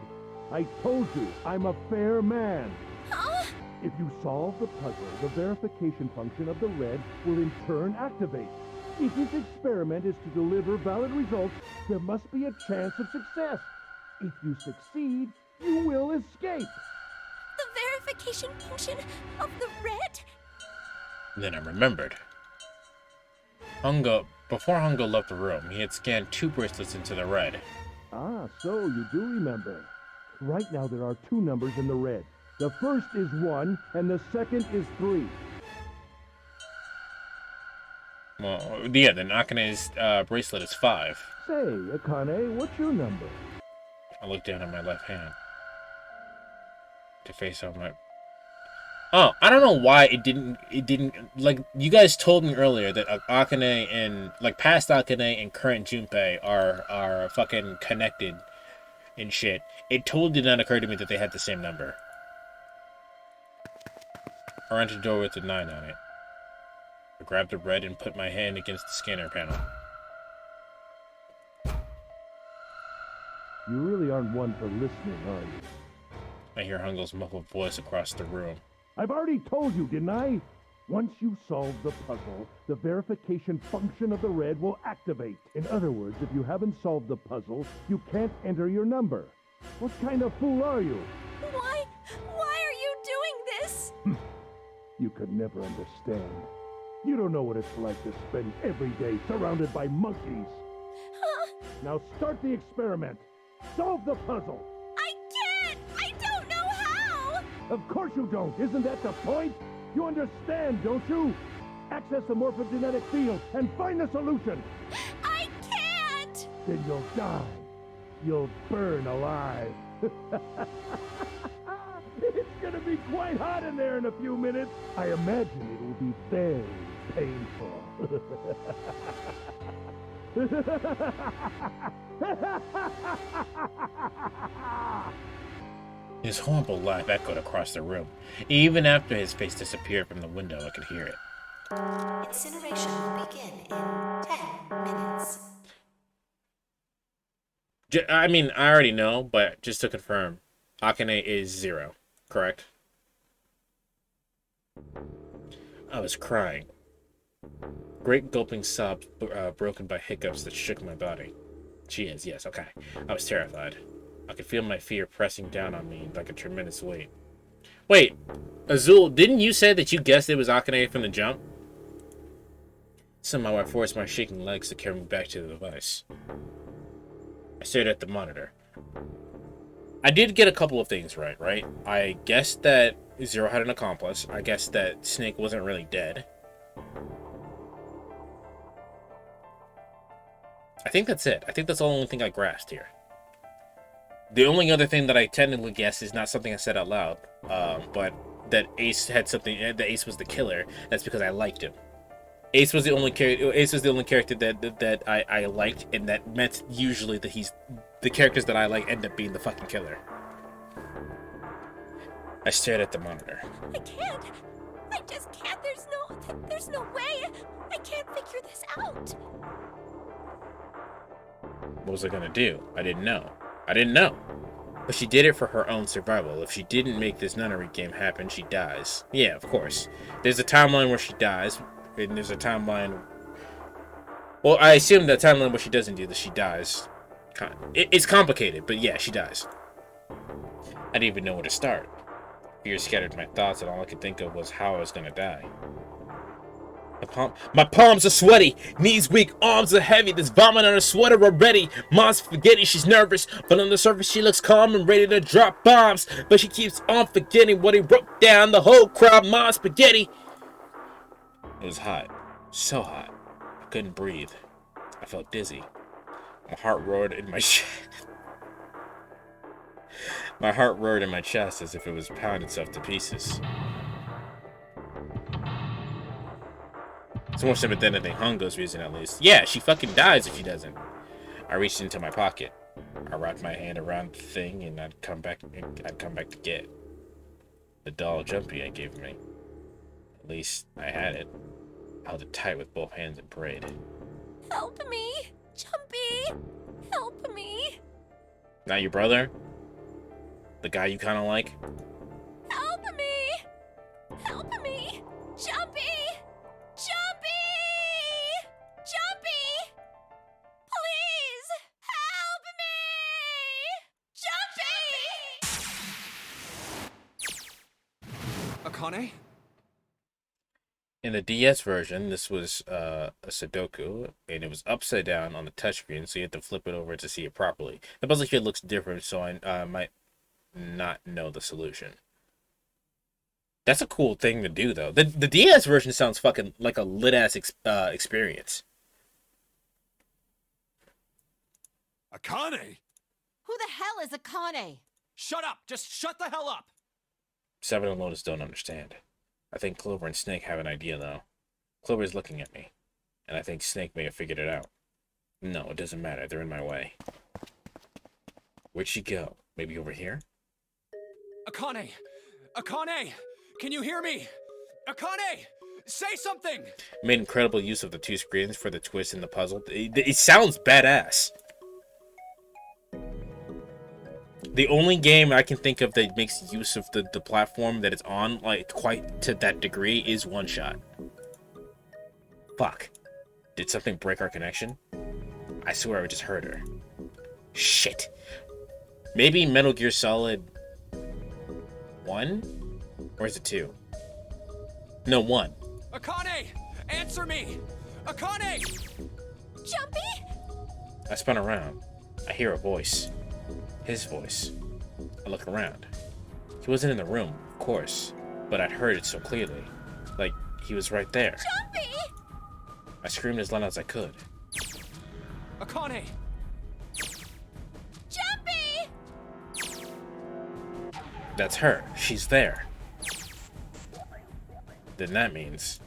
Speaker 6: I told you, I'm a fair man.
Speaker 5: Huh?
Speaker 6: If you solve the puzzle, the verification function of the red will in turn activate. If this experiment is to deliver valid results, there must be a chance of success. If you succeed, you will escape.
Speaker 5: The verification function of the red?
Speaker 1: Then I remembered. Hungo Before Hongo left the room, he had scanned 2 bracelets into the red.
Speaker 6: Ah, so you do remember. Right now there are 2 numbers in the red. The first is 1, and the second is 3.
Speaker 1: Well, yeah, then Akane's bracelet is 5.
Speaker 6: Say, Akane, what's your number?
Speaker 1: I looked down at my left hand. To face on my... Oh, I don't know why it didn't, like, you guys told me earlier that Akane and, like, past Akane and current Junpei are fucking connected and shit. It totally did not occur to me that they had the same number. I entered the door with a 9 on it. I grabbed the red and put my hand against the scanner panel.
Speaker 6: You really aren't one for listening, are you?
Speaker 1: I hear Hungo's muffled voice across the room.
Speaker 6: I've already told you, didn't I? Once you solve the puzzle, the verification function of the red will activate. In other words, if you haven't solved the puzzle, you can't enter your number. What kind of fool are you?
Speaker 5: Why are you doing this?
Speaker 6: You could never understand. You don't know what it's like to spend every day surrounded by monkeys. Now start the experiment. Solve the puzzle.
Speaker 5: I can't! I don't know how!
Speaker 6: Of course you don't. Isn't that the point? You understand, don't you? Access the morphogenetic field and find the solution.
Speaker 5: I can't!
Speaker 6: Then you'll die. You'll burn alive. It's gonna be quite hot in there in a few minutes. I imagine it will be very painful.
Speaker 1: His horrible laugh echoed across the room. Even after his face disappeared from the window, I could hear it.
Speaker 9: Incineration will begin in 10 minutes.
Speaker 1: I mean, I already know, but just to confirm, Akane is 0, correct? I was crying. Great gulping sobs broken by hiccups that shook my body. She is, yes, okay. I was terrified. I could feel my fear pressing down on me like a tremendous weight. Wait, Azul, didn't you say that you guessed it was Akane from the jump? Somehow I forced my shaking legs to carry me back to the device. I stared at the monitor. I did get a couple of things right? I guessed that Zero had an accomplice. I guessed that Snake wasn't really dead. I think that's it. I think that's the only thing I grasped here. The only other thing that I technically guessed is not something I said out loud, but that Ace had something. That Ace was the killer. That's because I liked him. Ace was the only character. Ace was the only character that I liked, and that meant usually that the characters that I like end up being the fucking killer. I stared at the monitor.
Speaker 5: I can't. I just can't. There's no way. I can't figure this out.
Speaker 1: What was I gonna do? I didn't know. But she did it for her own survival. If she didn't make this nunnery game happen, she dies. Yeah, of course. There's a timeline where she dies, and there's a timeline... Well, I assume the timeline where she doesn't do this, she dies. It's complicated, but yeah, she dies. I didn't even know where to start. Fear scattered my thoughts, and all I could think of was how I was gonna die. My palms are sweaty, knees weak, arms are heavy. There's vomit on her sweater already. Mom's forgetting she's nervous, but on the surface she looks calm and ready to drop bombs. But she keeps on forgetting what he wrote down. The whole crowd, Mom's spaghetti. It was hot, so hot. I couldn't breathe. I felt dizzy. My heart roared in my chest. My heart roared in my chest as if it was pounding itself to pieces. It's more sympathetic than Hongo's reason, at least. Yeah, she fucking dies if she doesn't. I reached into my pocket. I wrapped my hand around the thing, and I'd come back to get the doll Jumpy I gave me. At least I had it. I held it tight with both hands and prayed.
Speaker 5: Help me, Jumpy. Help me.
Speaker 1: Not your brother? The guy you kind of like?
Speaker 5: Help me. Help me, Jumpy. Jumpy! Jumpy! Please! Help me! Jumpy!
Speaker 7: Akane?
Speaker 1: In the DS version, this was a Sudoku, and it was upside down on the touchscreen, so you had to flip it over to see it properly. The puzzle here looks different, so I might not know the solution. That's a cool thing to do, though. The DS version sounds fucking like a lit-ass experience.
Speaker 4: Akane?
Speaker 5: Who the hell is Akane?
Speaker 7: Shut up! Just shut the hell up!
Speaker 1: Seven and Lotus don't understand. I think Clover and Snake have an idea, though. Clover's looking at me, and I think Snake may have figured it out. No, it doesn't matter. They're in my way. Where'd she go? Maybe over here?
Speaker 7: Akane! Akane! Can you hear me? Akane! Say something!
Speaker 1: Made incredible use of the two screens for the twist in the puzzle. It sounds badass. The only game I can think of that makes use of the platform that it's on, like, quite to that degree is One Shot. Fuck. Did something break our connection? I swear I just heard her. Shit. Maybe Metal Gear Solid 1? Or is it 2? No, 1.
Speaker 7: Akane! Answer me! Akane!
Speaker 5: Jumpy?
Speaker 1: I spun around. I hear a voice. His voice. I look around. He wasn't in the room, of course, but I'd heard it so clearly. Like, he was right there.
Speaker 5: Jumpy!
Speaker 1: I screamed as loud as I could.
Speaker 7: Akane!
Speaker 5: Jumpy!
Speaker 1: That's her. She's there. Then that means...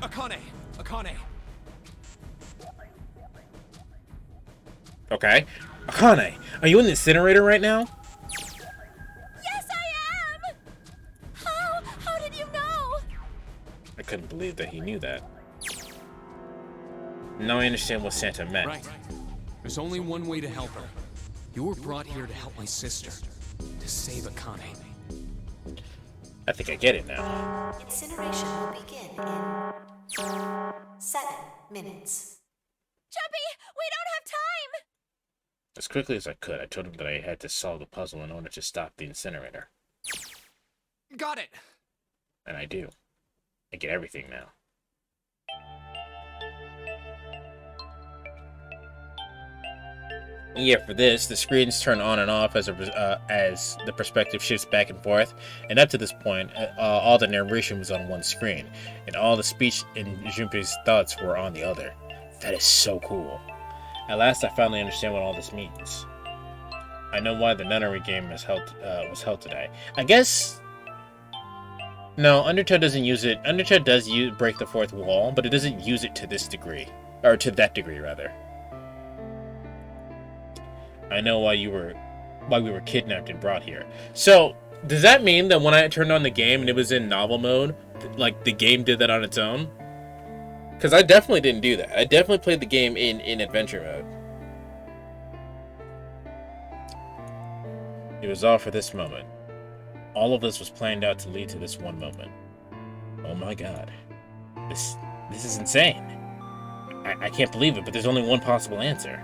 Speaker 7: Akane! Akane!
Speaker 1: Okay. Akane, are you in the incinerator right now?
Speaker 5: Yes, I am! How did you know?
Speaker 1: I couldn't believe that he knew that. Now I understand what Santa meant.
Speaker 3: Right. There's only one way to help her. You were brought here to help my sister. To save Akane.
Speaker 1: I think I get it now.
Speaker 9: Incineration will begin in 7 minutes.
Speaker 5: Jumpy, we don't have time!
Speaker 1: As quickly as I could, I told him that I had to solve the puzzle in order to stop the incinerator.
Speaker 7: Got it!
Speaker 1: And I do. I get everything now. Yeah, for this, the screens turn on and off as the perspective shifts back and forth, and up to this point, all the narration was on one screen, and all the speech and Junpei's thoughts were on the other. That is so cool. At last, I finally understand what all this means. I know why the nunnery game was held today. I guess... No, Undertale doesn't use it. Undertale does break the fourth wall, but it doesn't use it to this degree. Or to that degree, rather. I know why we were kidnapped and brought here. So, does that mean that when I turned on the game and it was in novel mode, like, the game did that on its own? Because I definitely didn't do that. I definitely played the game in adventure mode. It was all for this moment. All of this was planned out to lead to this one moment. Oh my god. This is insane. I can't believe it, but there's only one possible answer.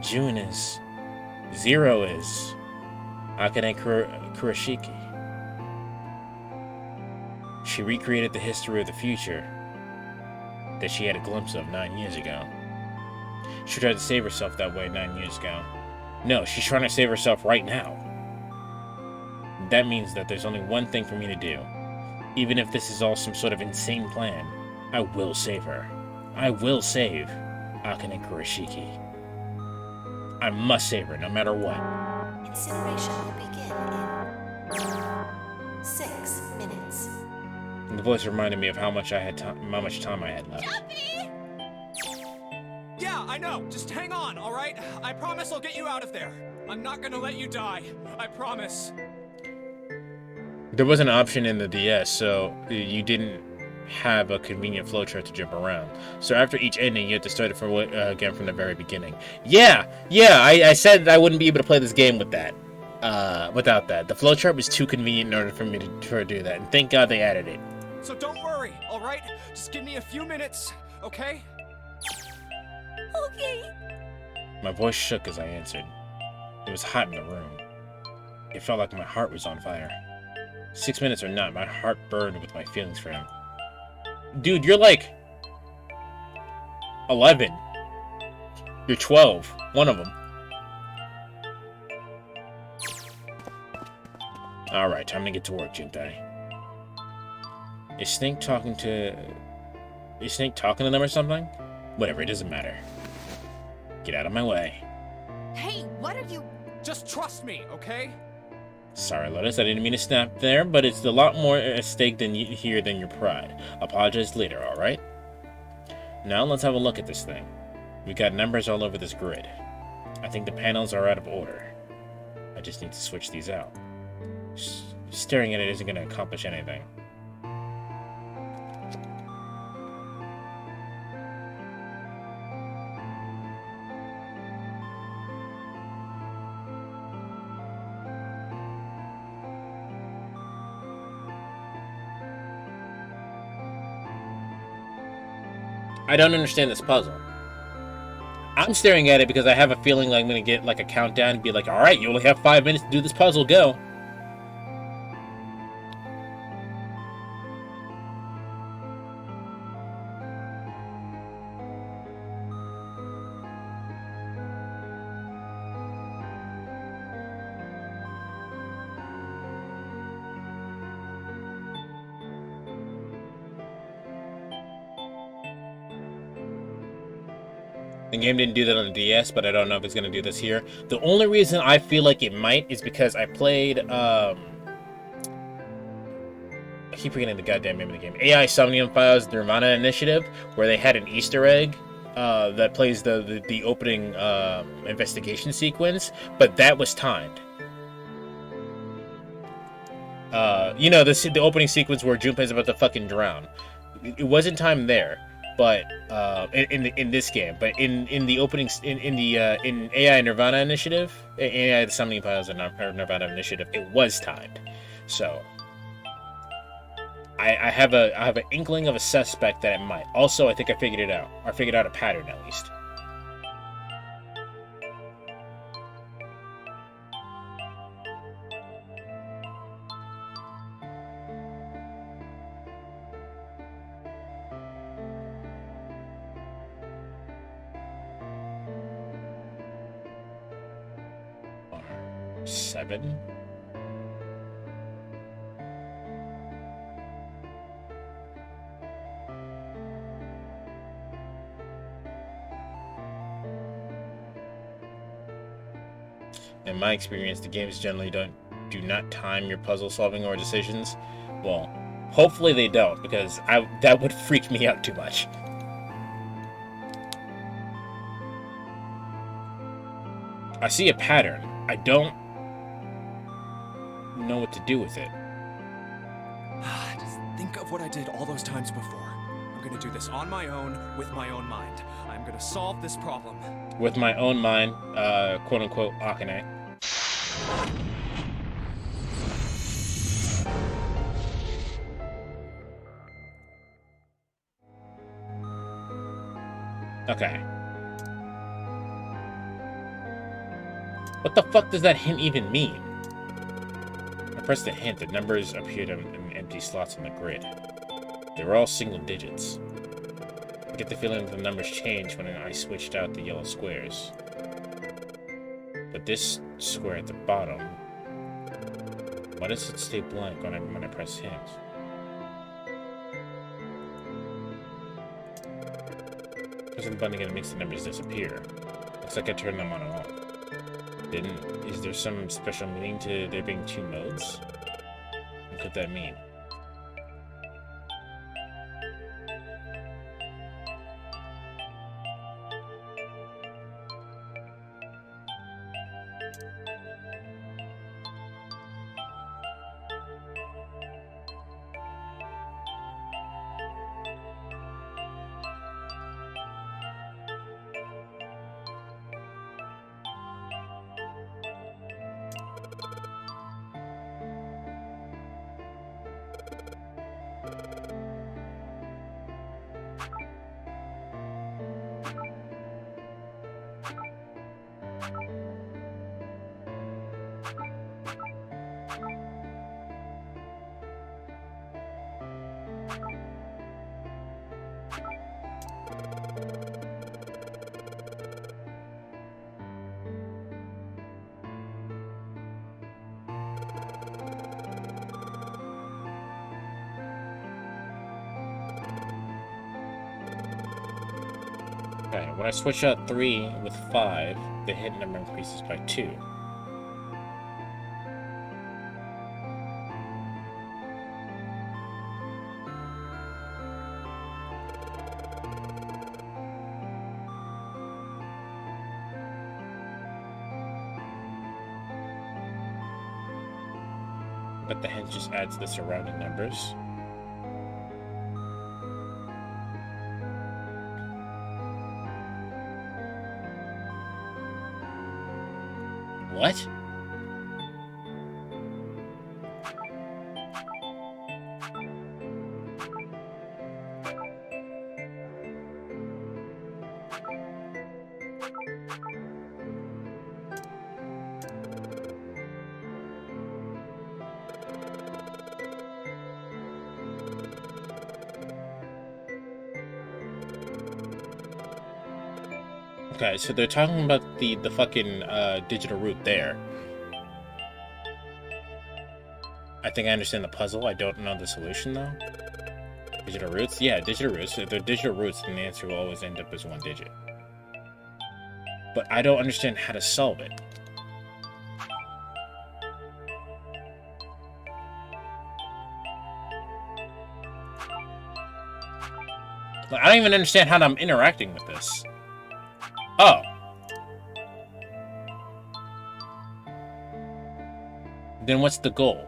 Speaker 1: June is... 0 is... Akane Kurashiki. She recreated the history of the future that she had a glimpse of 9 years ago. She tried to save herself that way 9 years ago. No, she's trying to save herself right now. That means that there's only one thing for me to do. Even if this is all some sort of insane plan, I will save her. I will save Akane Kurashiki. I must save her, no matter what.
Speaker 9: Incineration will begin in 6 minutes.
Speaker 1: And the voice reminded me of how much time I had left.
Speaker 5: Jumpy!
Speaker 7: Yeah, I know. Just hang on, alright? I promise I'll get you out of there. I'm not gonna let you die. I promise.
Speaker 1: There was an option in the DS, so you didn't have a convenient flowchart to jump around. So after each ending, you had to start it again from the very beginning. Yeah, I said I wouldn't be able to play this game with that. Without that. The flowchart was too convenient in order for me to do that, and thank God they added it.
Speaker 7: So don't worry, alright? Just give me a few minutes, okay?
Speaker 5: Okay.
Speaker 1: My voice shook as I answered. It was hot in the room. It felt like my heart was on fire. 6 minutes or not, my heart burned with my feelings for him. dude, you're like 11. You're 12. One of them. Alright, time to get to work, Junpei. Is Snake talking to them or something? Whatever, it doesn't matter. Get out of my way.
Speaker 5: Hey, what are you...
Speaker 7: Just trust me, okay?
Speaker 1: Sorry, Lotus, I didn't mean to snap there, but it's a lot more at stake than here than your pride. Apologize later, alright? Now let's have a look at this thing. We got numbers all over this grid. I think the panels are out of order. I just need to switch these out. Staring at it isn't going to accomplish anything. I don't understand this puzzle. I'm staring at it because I have a feeling like I'm going to get like a countdown and be like, alright, you only have 5 minutes to do this puzzle, go. The game didn't do that on the DS, but I don't know if it's going to do this here. The only reason I feel like it might is because I played, I keep forgetting the goddamn name of the game. AI Somnium Files, the Nirvana Initiative, where they had an Easter egg that plays the opening investigation sequence, but that was timed. You know, the opening sequence where Junpei's about to fucking drown. It wasn't timed there. But in this game, but in the opening in AI Nirvana Initiative, AI the Summoning Files and Nirvana Initiative, it was timed. So I have an inkling of a suspect that it might. Also, I think I figured it out. I figured out a pattern at least. Seven. In my experience, the games generally do not time your puzzle solving or decisions. Well, hopefully they don't, because that would freak me out too much. I see a pattern. I don't know what to do with it.
Speaker 7: Just think of what I did all those times before. I'm gonna do this on my own, with my own mind. I'm gonna solve this problem.
Speaker 1: With my own mind, quote-unquote, Akane. Okay. What the fuck does that hint even mean? I pressed the hint. The numbers appeared in empty slots on the grid. They were all single digits. I get the feeling that the numbers changed when I switched out the yellow squares. But this square at the bottom, why does it stay blank when I press hint? Pressing the button again makes the numbers disappear. Looks like I turned them on and off. Is there some special meaning to there being two modes? What could that mean? Okay, when I switch out 3 with 5, the hit number increases by 2. But the hint just adds the surrounding numbers. What? Okay, so they're talking about the fucking digital root there. I think I understand the puzzle. I don't know the solution though. Digital roots? Yeah, digital roots. If they're digital roots, then the answer will always end up as 1 digit. But I don't understand how to solve it. Like, I don't even understand how I'm interacting with this. Oh. Then what's the goal?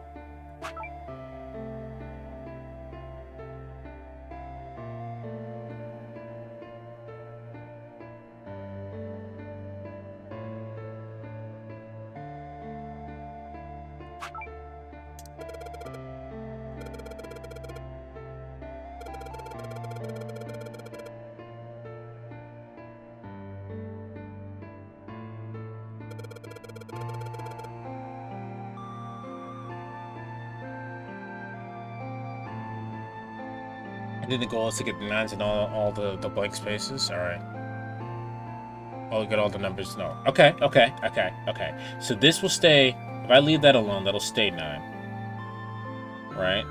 Speaker 1: I think the goal is to get the 9s in all the blank spaces. Alright. Oh, get all the numbers. No. Okay. So this will stay. If I leave that alone, that'll stay 9. Right?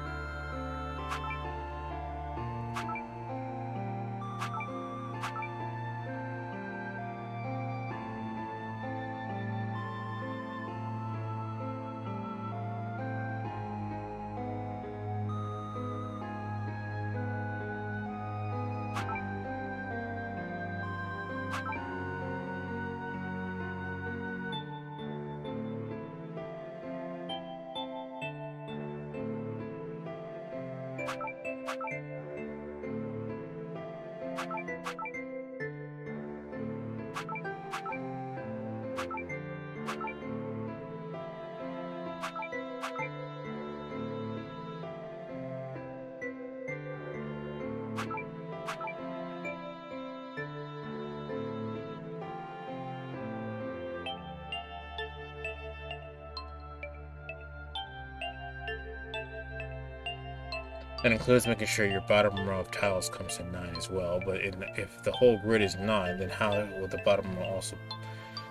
Speaker 1: That includes making sure your bottom row of tiles comes to 9 as well. But if the whole grid is 9, then how will the bottom row also?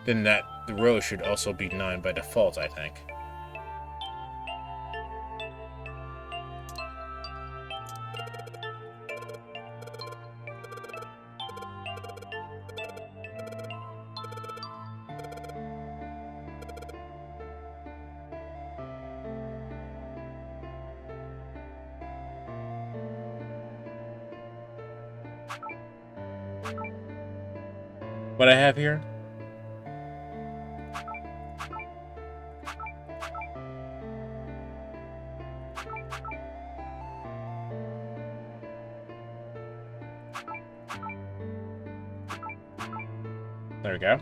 Speaker 1: Then the row should also be 9 by default, I think. What I have here? There we go.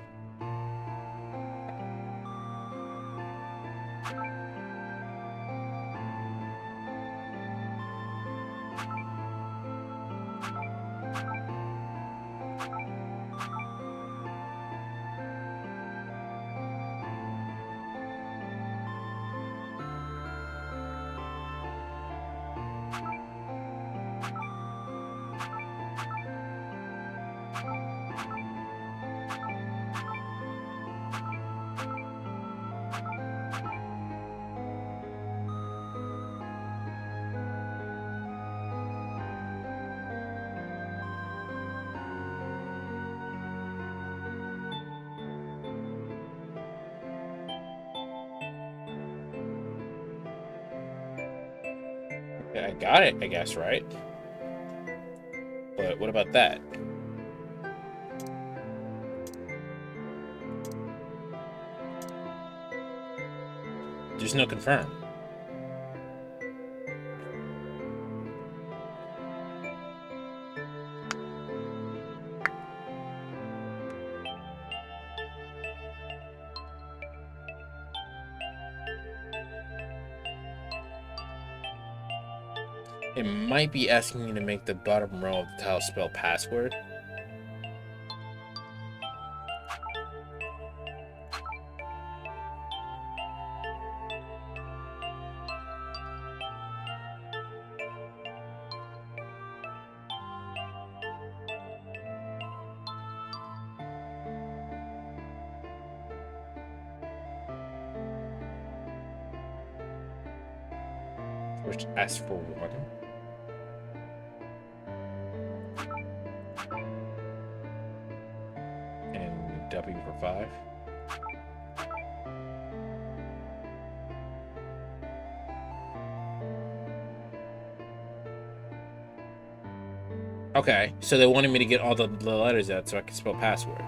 Speaker 1: I got it, I guess, right? But what about that? There's no confirm. It might be asking you to make the bottom row of the tile spell password. Which asks for 1. And W for 5. Okay, so they wanted me to get all the letters out so I could spell password.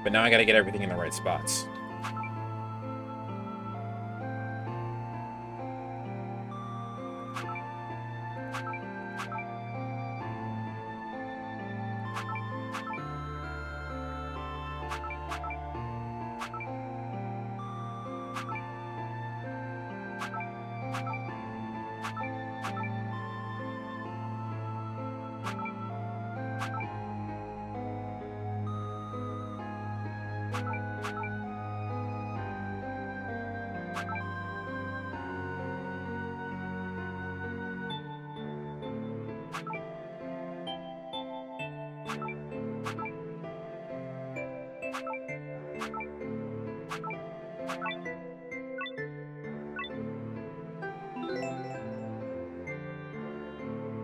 Speaker 1: But now I gotta get everything in the right spots.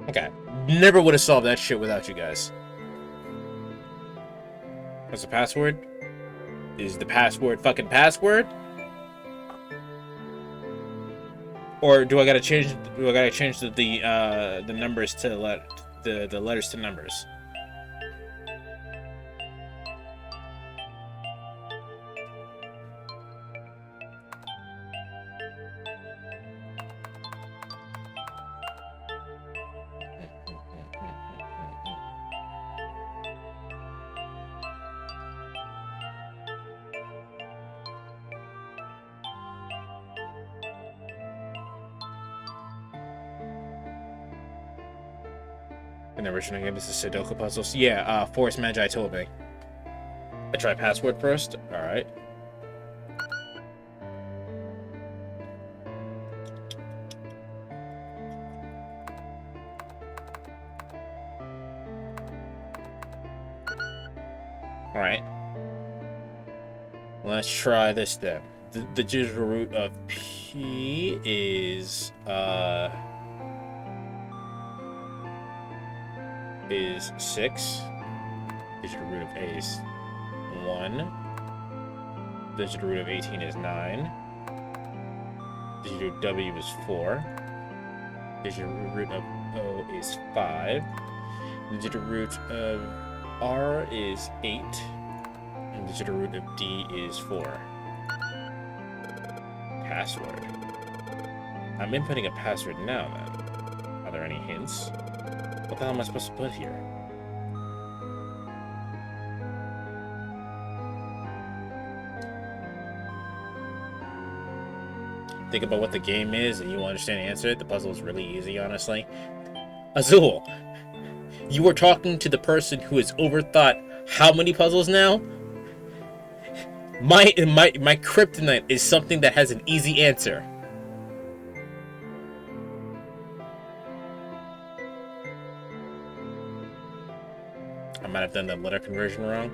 Speaker 1: Okay. Never would have solved that shit without you guys. What's the password? Is the password fucking password? Or do I gotta change? Do I gotta change the numbers to the letters to numbers? In the original game, this is Sudoku puzzles. Yeah, Forest Magi told me. I try password first. All right. All right. Let's try this then. The digital root of P is 6. Digital root of A is 1. Digital root of 18 is 9. Digital root of W is 4. Digital root of O is 5. Digital root of R is 8. And digital root of D is 4. Password. I'm inputting a password now then. Are there any hints? What the hell am I supposed to put here? Think about what the game is and you will understand the answer. The puzzle is really easy, honestly. Azul, you are talking to the person who has overthought how many puzzles now? My kryptonite is something that has an easy answer. I might have done the letter conversion wrong.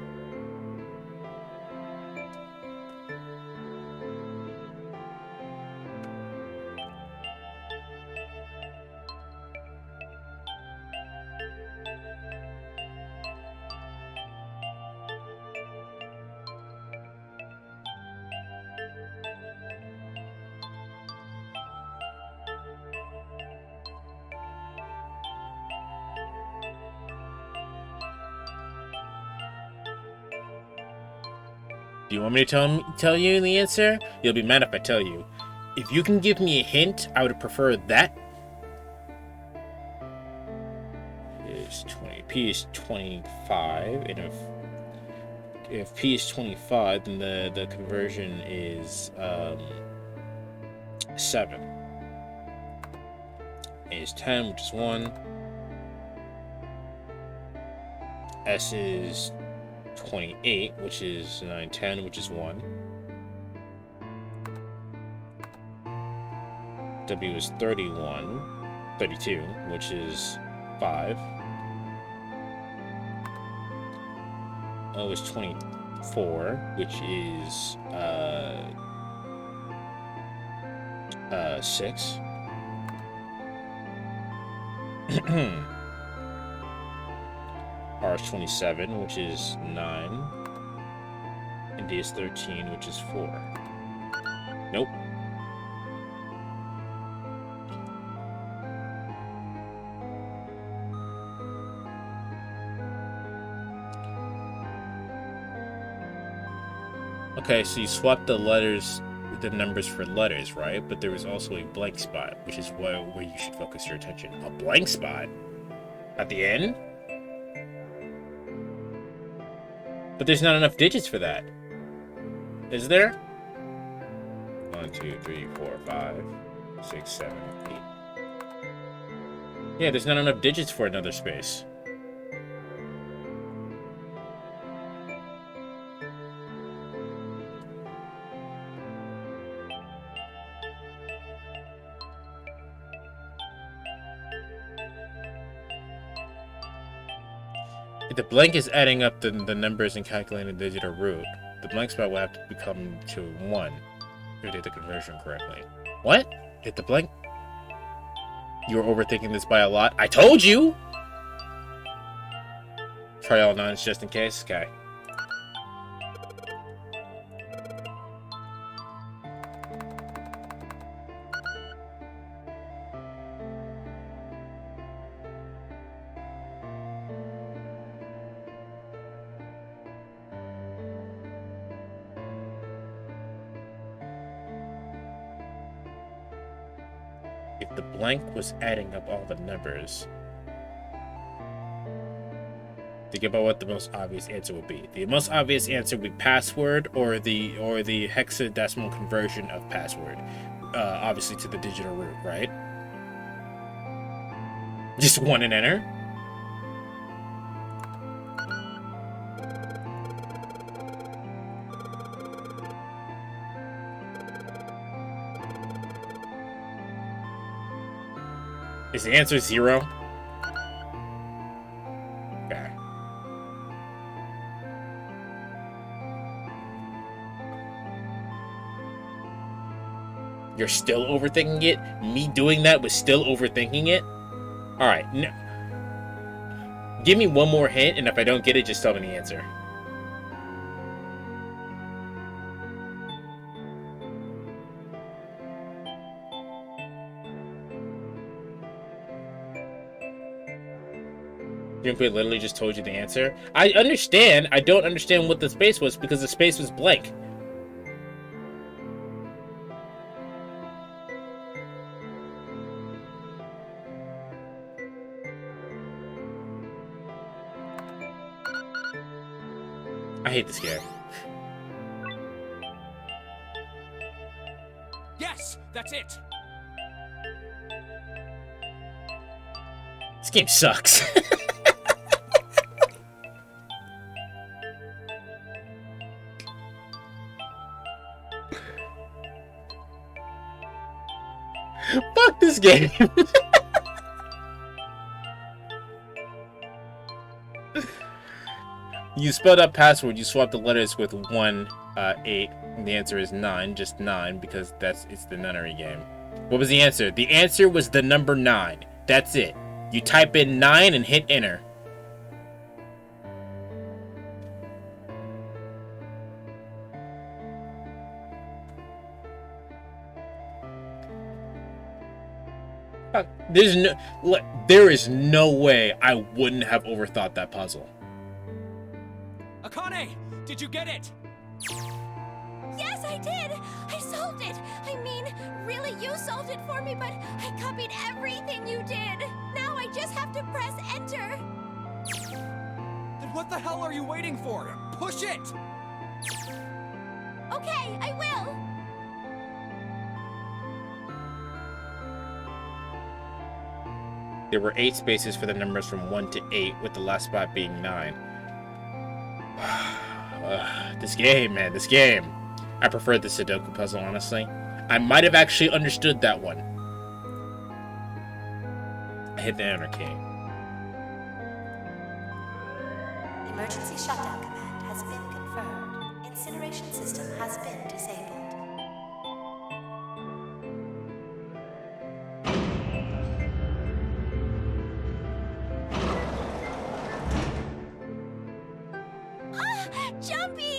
Speaker 1: Do you want me to tell you the answer? You'll be mad if I tell you. If you can give me a hint, I would prefer that. Is 20. P is 25, and if P is 25, then the conversion is 7. A is 10, which is 1. S is 28, which is 9, 10, which is 1. W is 32, which is 5. O is 24, which is 6. R is 27, which is 9. And D is 13, which is 4. Nope. Okay, so you swapped the numbers for letters, right? But there was also a blank spot, which is where you should focus your attention. A blank spot? At the end? But there's not enough digits for that. Is there? 1, 2, 3, 4, 5, 6, 7, 8. Yeah, there's not enough digits for another space. If the blank is adding up the numbers and calculating the digital root, the blank spot will have to become to 1 if you did the conversion correctly. What? If the blank... You were overthinking this by a lot. I told you! Try all 9s just in case? Okay. If the blank was adding up all the numbers, think about what the most obvious answer would be. The most obvious answer would be password or the hexadecimal conversion of password, obviously to the digital root, right? Just 1 and enter. Is the answer 0? Okay. You're still overthinking it? Me doing that was still overthinking it? Alright, give me one more hint, and if I don't get it, just tell me the answer. Junpei literally just told you the answer. I understand. I don't understand what the space was because the space was blank. I hate this game.
Speaker 3: Yes, that's it.
Speaker 1: This game sucks. Fuck this game. You spelled out password, you swapped the letters with 1, 8, and the answer is 9, just 9, because it's the nunnery game. What was the answer? The answer was the number 9. That's it. You type in 9 and hit enter. There is no way I wouldn't have overthought that puzzle.
Speaker 3: Akane, did you get it?
Speaker 10: I did! I solved it! I mean, really, you solved it for me, but I copied everything you did! Now I just have to press enter!
Speaker 7: Then what the hell are you waiting for? Push it!
Speaker 10: Okay, I will!
Speaker 1: There were 8 spaces for the numbers from 1 to 8, with the last spot being 9. This game, man, this game. I preferred the Sudoku puzzle, honestly. I might have actually understood that one. I hit the enter key.
Speaker 9: Emergency shutdown command has been confirmed. Incineration system has been disabled.
Speaker 10: Jumpy!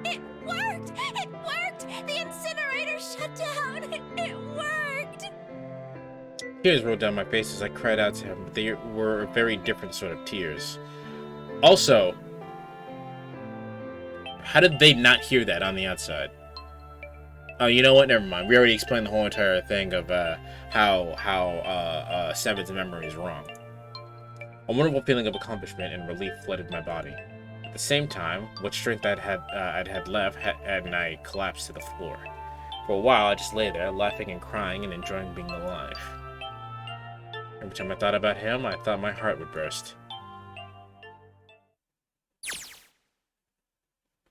Speaker 10: It worked! It worked! The incinerator shut down! It worked!
Speaker 1: Tears rolled down my face as I cried out to him, but they were a very different sort of tears. Also, how did they not hear that on the outside? Oh, you know what? Never mind. We already explained the whole entire thing of how Seven's memory is wrong. A wonderful feeling of accomplishment and relief flooded my body. At the same time, what strength I'd had left, and I collapsed to the floor. For a while, I just lay there, laughing and crying and enjoying being alive. Every time I thought about him, I thought my heart would burst.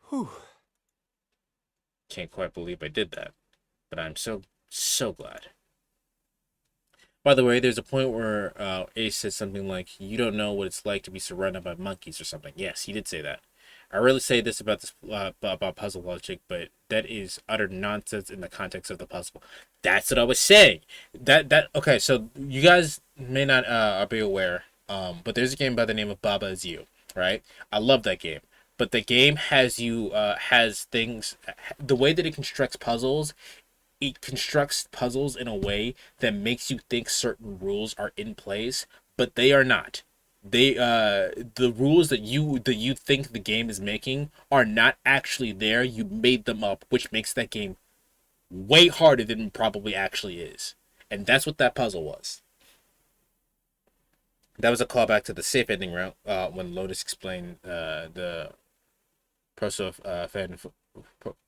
Speaker 7: Whew.
Speaker 1: Can't quite believe I did that, but I'm so glad. By the way, there's a point where Ace says something like, "You don't know what it's like to be surrounded by monkeys," or something. Yes, he did say that. I rarely say this about puzzle logic, but that is utter nonsense in the context of the puzzle. That's what I was saying. Okay, so you guys may not be aware, but there's a game by the name of Baba Is You, right? I love that game. But the game has things, the way that it constructs puzzles, it constructs puzzles in a way that makes you think certain rules are in place, but they are not. The rules that you think the game is making are not actually there. You made them up, which makes that game way harder than it probably actually is. And that's what that puzzle was. That was a callback to the safe ending route when Lotus explained the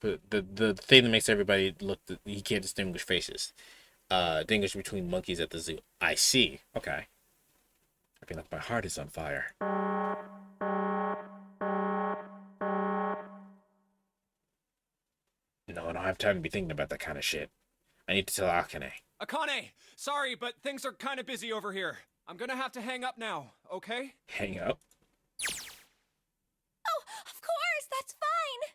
Speaker 1: the thing that makes everybody look, he can't distinguish faces. Distinguish between monkeys at the zoo. I see. Okay. I feel like my heart is on fire. No, I don't have time to be thinking about that kind of shit. I need to tell Akane.
Speaker 7: Akane! Sorry, but things are kind of busy over here. I'm gonna have to hang up now, okay?
Speaker 1: Hang up?
Speaker 10: Oh, of course, that's fine.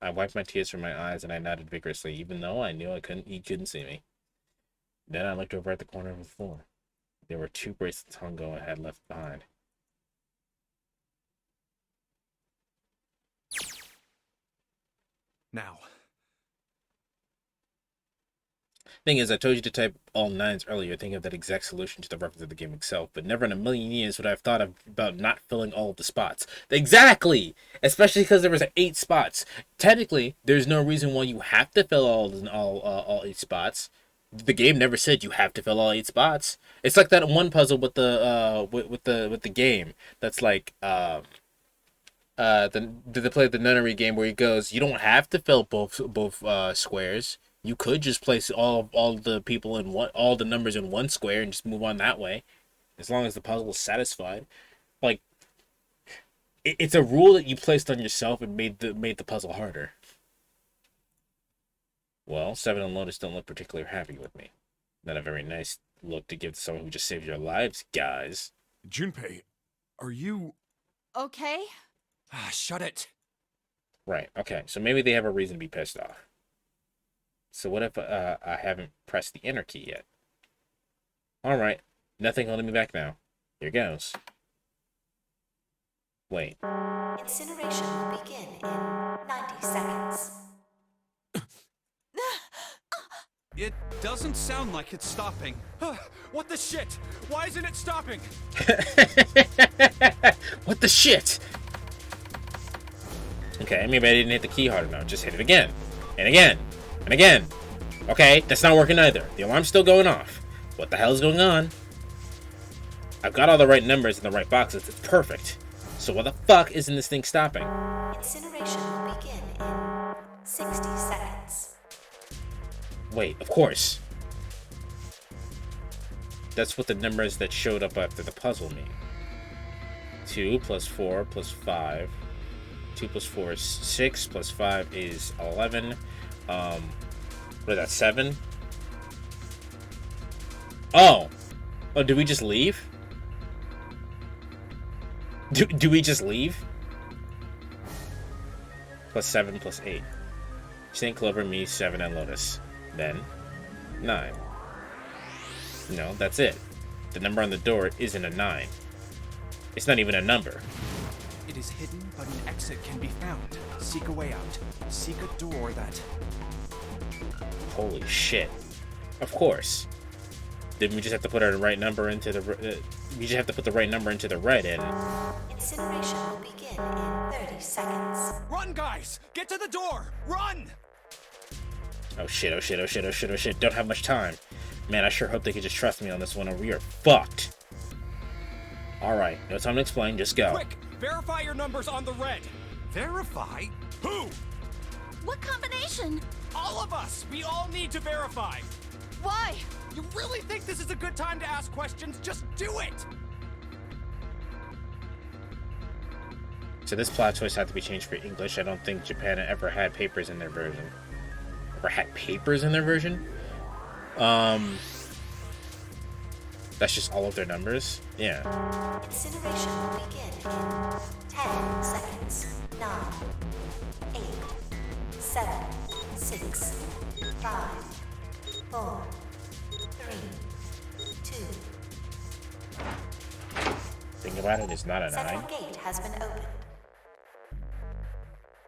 Speaker 1: I wiped my tears from my eyes and I nodded vigorously, even though I knew he couldn't see me. Then I looked over at the corner of the floor. There were 2 bracelets Hongo had left behind.
Speaker 7: Now.
Speaker 1: Thing is, I told you to type all 9s earlier, thinking of that exact solution to the reference of the game itself, but never in a million years would I have thought about not filling all of the spots. Exactly! Especially because there was 8 spots. Technically, there's no reason why you have to fill all 8 spots. The game never said you have to fill all 8 spots. It's like that one puzzle with the game that's like the play the nunnery game where he goes, you don't have to fill both squares. You could just place all the people in all the numbers in one square and just move on that way, as long as the puzzle is satisfied. Like, it's a rule that you placed on yourself and made the puzzle harder. Well, Seven and Lotus don't look particularly happy with me. Not a very nice look to give to someone who just saved your lives, guys.
Speaker 4: Junpei, are you...
Speaker 5: Okay.
Speaker 7: Ah, shut it.
Speaker 1: Right, okay, so maybe they have a reason to be pissed off. So what if I haven't pressed the enter key yet? Alright, nothing holding me back now. Here goes. Wait.
Speaker 9: Incineration will begin in 90 seconds.
Speaker 2: It doesn't sound like it's stopping.
Speaker 7: What the shit? Why isn't it stopping?
Speaker 1: What the shit? Okay, maybe I didn't hit the key hard enough. Just hit it again. And again. And again. Okay, that's not working either. The alarm's still going off. What the hell is going on? I've got all the right numbers in the right boxes. It's perfect. So what the fuck isn't this thing stopping?
Speaker 9: Incineration will begin in 60 seconds.
Speaker 1: Wait, of course. That's what the numbers that showed up after the puzzle mean. 2 plus 4 plus 5. 2 plus 4 is 6 plus 5 is 11. What is that, 7? Oh, did we just leave? Do we just leave? Plus 7 plus 8. Snake, Clover, me, 7, and Lotus. Then 9. No, that's it. The number on the door isn't a 9. It's not even a number.
Speaker 7: It is hidden, but an exit can be found. Seek a way out. Seek a door that...
Speaker 1: Holy shit. Of course. Then we just have to put our right number into the... we just have to put the right number into the red and...
Speaker 9: Incineration will begin in 30 seconds.
Speaker 7: Run, guys! Get to the door! Run!
Speaker 1: Oh shit, oh shit, oh shit, oh shit, oh shit. Don't have much time. Man, I sure hope they could just trust me on this one or we are fucked. Alright, no time to explain, just go.
Speaker 7: Quick! Verify your numbers on the red!
Speaker 2: Verify?
Speaker 7: Who?
Speaker 5: What combination?
Speaker 7: All of us! We all need to verify!
Speaker 5: Why?
Speaker 7: You really think this is a good time to ask questions? Just do it!
Speaker 1: So this plot twist had to be changed for English. I don't think Japan ever had papers in their version. Ever had papers in their version? That's just all of their numbers? Yeah.
Speaker 9: Incineration will begin in 10 seconds. 9, 8, 7, 6, 5, 4, 3, 2.
Speaker 1: Think about it, it's not a 9.
Speaker 9: Central gate has been opened.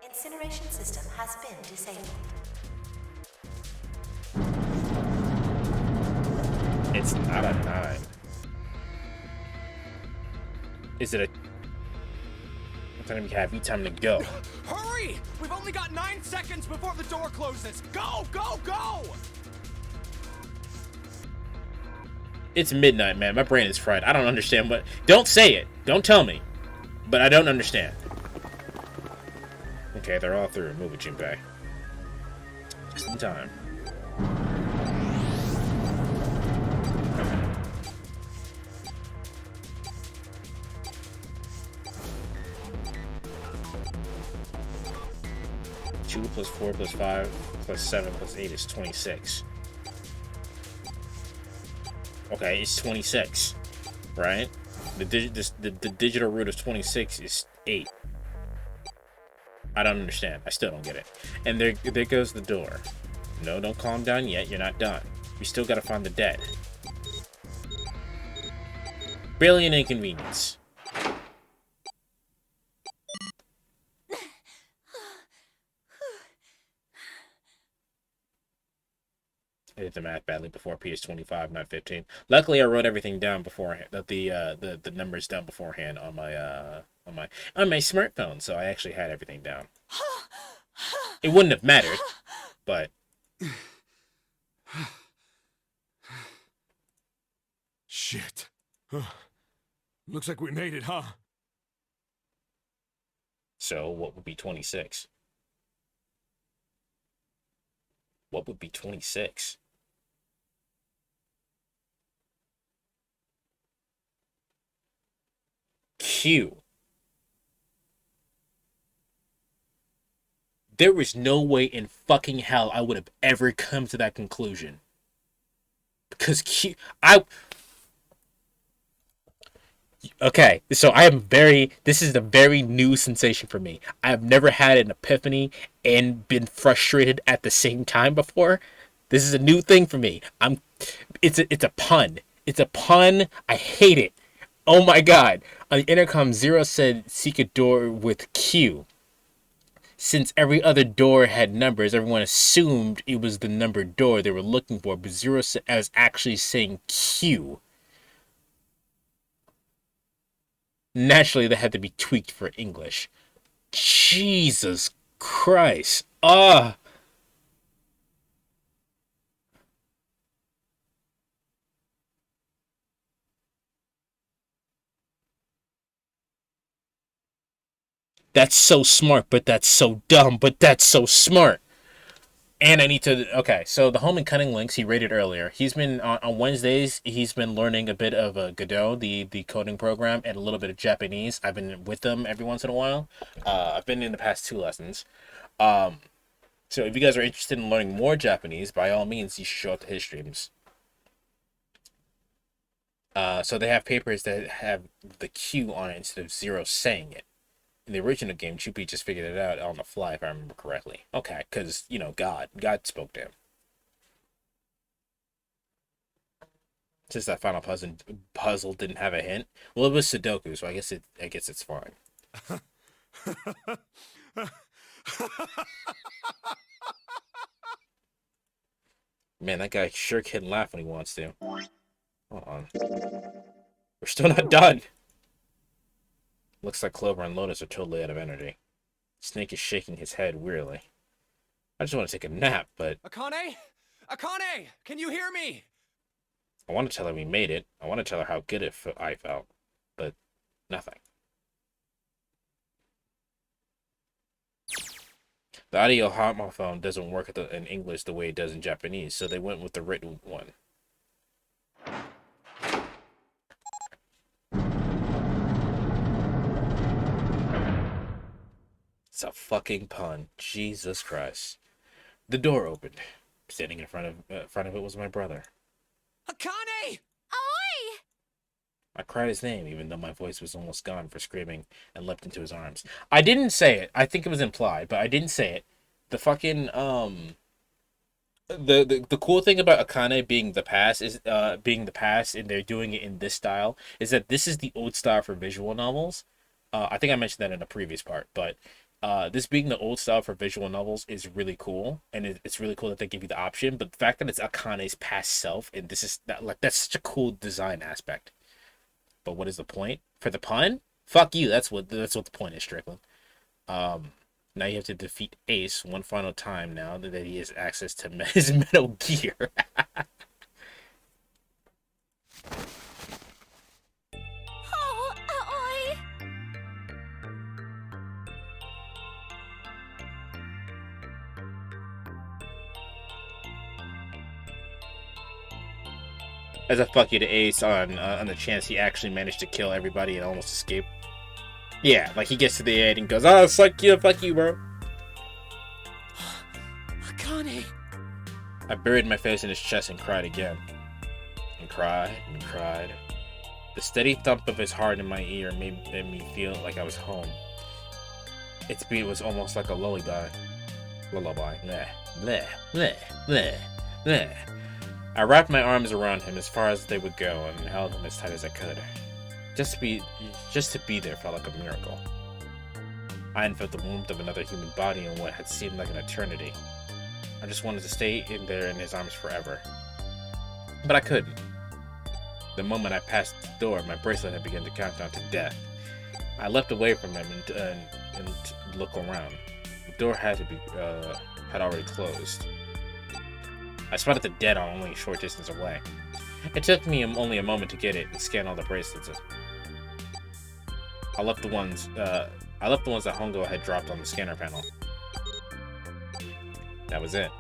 Speaker 9: Incineration system has been disabled.
Speaker 1: It's not a 9. Is it a... What time do we have? Time to go.
Speaker 7: Hurry! We've only got 9 seconds before the door closes! Go, go, go!
Speaker 1: It's midnight, man. My brain is fried. I don't understand what... Don't say it. Don't tell me. But I don't understand. Okay, they're all through. Move it, Junpei. Just in time. Two plus 4 plus 5 plus 7 plus 8 is 26. Okay, it's 26, right? The digital root of 26 is 8. I don't understand. I still don't get it. And there goes the door. No, don't calm down yet. You're not done. We still gotta find the dead. Barely an inconvenience. I did the math badly before PS25, not 15. Luckily, I wrote everything down beforehand. The numbers down beforehand on my smartphone, so I actually had everything down. It wouldn't have mattered, but
Speaker 4: Shit. Looks like we made it, huh?
Speaker 1: so what would be 26? What would be 26? Q. There was no way in fucking hell I would have ever come to that conclusion. Because Q... Okay, so this is a very new sensation for me. I have never had an epiphany and been frustrated at the same time before. This is a new thing for me. It's a pun. It's a pun. I hate it. Oh my god. On the intercom, Zero said seek a door with Q. Since every other door had numbers, everyone assumed it was the numbered door they were looking for, but Zero was actually saying Q. Naturally, that had to be tweaked for English. Jesus Christ. That's so smart, but that's so dumb, but that's so smart. And I need to. Okay, so the Home and Cunning links he rated earlier. He's been on Wednesdays. He's been learning a bit of Godot, the coding program, and a little bit of Japanese. I've been with them every once in a while. I've been in the past 2 lessons. So if you guys are interested in learning more Japanese, by all means, you should show up to his streams. So they have papers that have the Q on it instead of Zero saying it. In the original game, Chupi just figured it out on the fly, if I remember correctly. Okay, because, you know, God spoke to him. Since that final puzzle didn't have a hint. Well, it was Sudoku, so I guess it's fine. Man, that guy sure can laugh when he wants to. Hold on. We're still not done. Looks like Clover and Lotus are totally out of energy. Snake is shaking his head wearily. I just want to take a nap, but...
Speaker 7: Akane? Akane! Can you hear me?
Speaker 1: I want to tell her we made it. I want to tell her how good I felt. But nothing. The audio homophone doesn't work in English the way it does in Japanese, so they went with the written one. It's a fucking pun. Jesus Christ. The door opened. Standing in front of it was my brother.
Speaker 7: Akane!
Speaker 10: Oi!
Speaker 1: I cried his name, even though my voice was almost gone for screaming, and leapt into his arms. I didn't say it. I think it was implied, but I didn't say it. The fucking the cool thing about Akane being the past and they're doing it in this style is that this is the old style for visual novels. I think I mentioned that in a previous part, but this being the old style for visual novels is really cool, and it's really cool that they give you the option. But the fact that it's Akane's past self, and that's such a cool design aspect. But what is the point for the pun? Fuck you. That's what the point is, Strickland. Now you have to defeat Ace one final time. Now that he has access to his Metal Gear.
Speaker 10: Oh, oi!
Speaker 1: As a fuck you to Ace on the chance he actually managed to kill everybody and almost escape. Yeah, like he gets to the end and goes, "Oh, fuck you, bro."
Speaker 7: Akane!
Speaker 1: I buried my face in his chest and cried again. And cried and cried. The steady thump of his heart in my ear made me feel like I was home. Its beat was almost like a lullaby. Lullaby. Bleh, bleh, bleh, bleh, bleh. I wrapped my arms around him as far as they would go and held him as tight as I could. Just to be there felt like a miracle. I hadn't felt the warmth of another human body in what had seemed like an eternity. I just wanted to stay in there in his arms forever. But I couldn't. The moment I passed the door, my bracelet had begun to count down to death. I leapt away from him and looked around. The door had already closed. I spotted the dead on only a short distance away. It took me only a moment to get it and scan all the bracelets. I left the ones that Hongo had dropped on the scanner panel. That was it.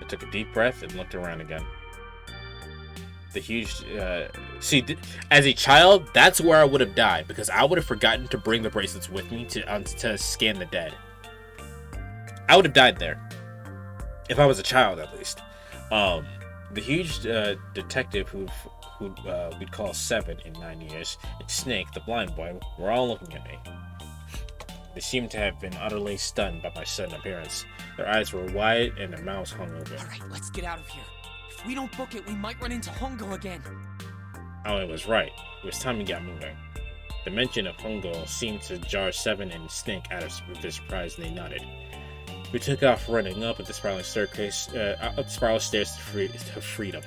Speaker 1: I took a deep breath and looked around again. The huge, as a child, that's where I would have died because I would have forgotten to bring the bracelets with me to scan the dead. I would have died there, if I was a child at least. The huge detective who we'd call Seven in 9 years, and Snake, the blind boy, were all looking at me. They seemed to have been utterly stunned by my sudden appearance. Their eyes were wide and their mouths hung open.
Speaker 3: Alright, let's get out of here. If we don't book it, we might run into Hongo again.
Speaker 1: Aoi was right. It was time we got moving. The mention of Hongo seemed to jar Seven and Snake out of their surprise, and they nodded. We took off running up the spiraling staircase, up the spiral stairs to freedom.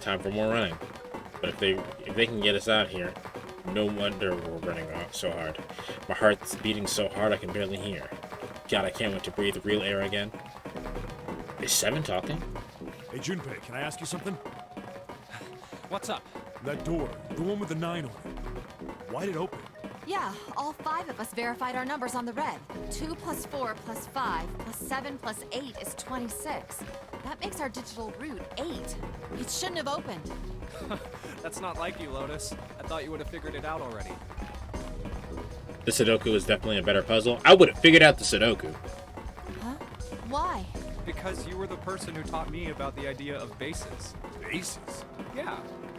Speaker 1: Time for more running. But if they can get us out here, no wonder we're running off so hard. My heart's beating so hard I can barely hear. God, I can't wait to breathe real air again. Is Seven talking?
Speaker 4: Hey, Junpei, can I ask you something?
Speaker 7: What's up?
Speaker 4: That door, the one with the 9 on it. Why did it open?
Speaker 5: Yeah, all 5 of us verified our numbers on the red. 2 plus 4 plus 5 plus 7 plus 8 is 26. That makes our digital root 8. It shouldn't have opened.
Speaker 7: That's not like you, Lotus. I thought you would have figured it out already.
Speaker 1: The Sudoku is definitely a better puzzle. I would have figured out the Sudoku.
Speaker 5: Huh? Why?
Speaker 7: Because you were the person who taught me about the idea of bases.
Speaker 4: Bases?
Speaker 7: Yeah.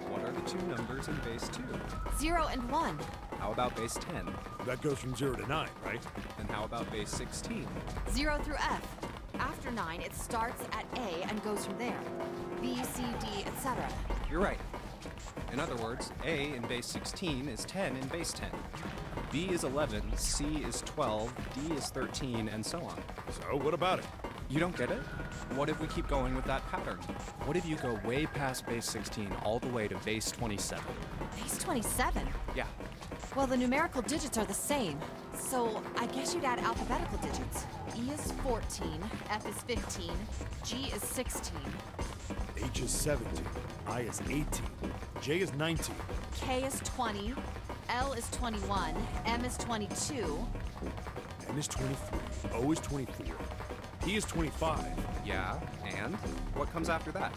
Speaker 7: What are the 2 numbers in base 2?
Speaker 5: 0 and 1.
Speaker 7: How about base 10?
Speaker 4: That goes from 0 to 9, right?
Speaker 7: And how about base 16?
Speaker 5: 0 through F. After 9, it starts at A and goes from there. B, C, D, etc.
Speaker 7: You're right. In other words, A in base 16 is 10 in base 10. B is 11, C is 12, D is 13, and so on.
Speaker 4: So, what about it?
Speaker 7: You don't get it? What if we keep going with that pattern? What if you go way past base 16 all the way to base 27?
Speaker 5: Base 27?
Speaker 7: Yeah.
Speaker 5: Well, the numerical digits are the same. So, I guess you'd add alphabetical digits. E is 14, F is 15, G is 16,
Speaker 4: H is 17, I is 18, J is 19.
Speaker 5: K is 20, L is 21, M is 22.
Speaker 4: N is 23, O is 24, P is 25.
Speaker 7: Yeah, and? What comes after that?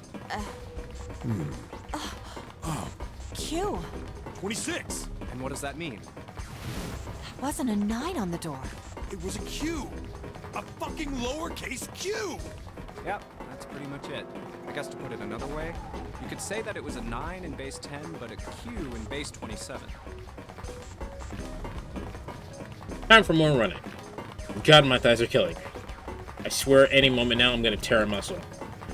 Speaker 5: Q.
Speaker 4: 26!
Speaker 7: And what does that mean?
Speaker 5: There wasn't a 9 on the door.
Speaker 4: It was a Q! A fucking lowercase Q!
Speaker 7: Yep, that's pretty much it. I guess to put it another way, you could say that it was a 9 in base 10, but a Q in base 27.
Speaker 1: Time for more running. God, my thighs are killing me. I swear any moment now I'm gonna tear a muscle.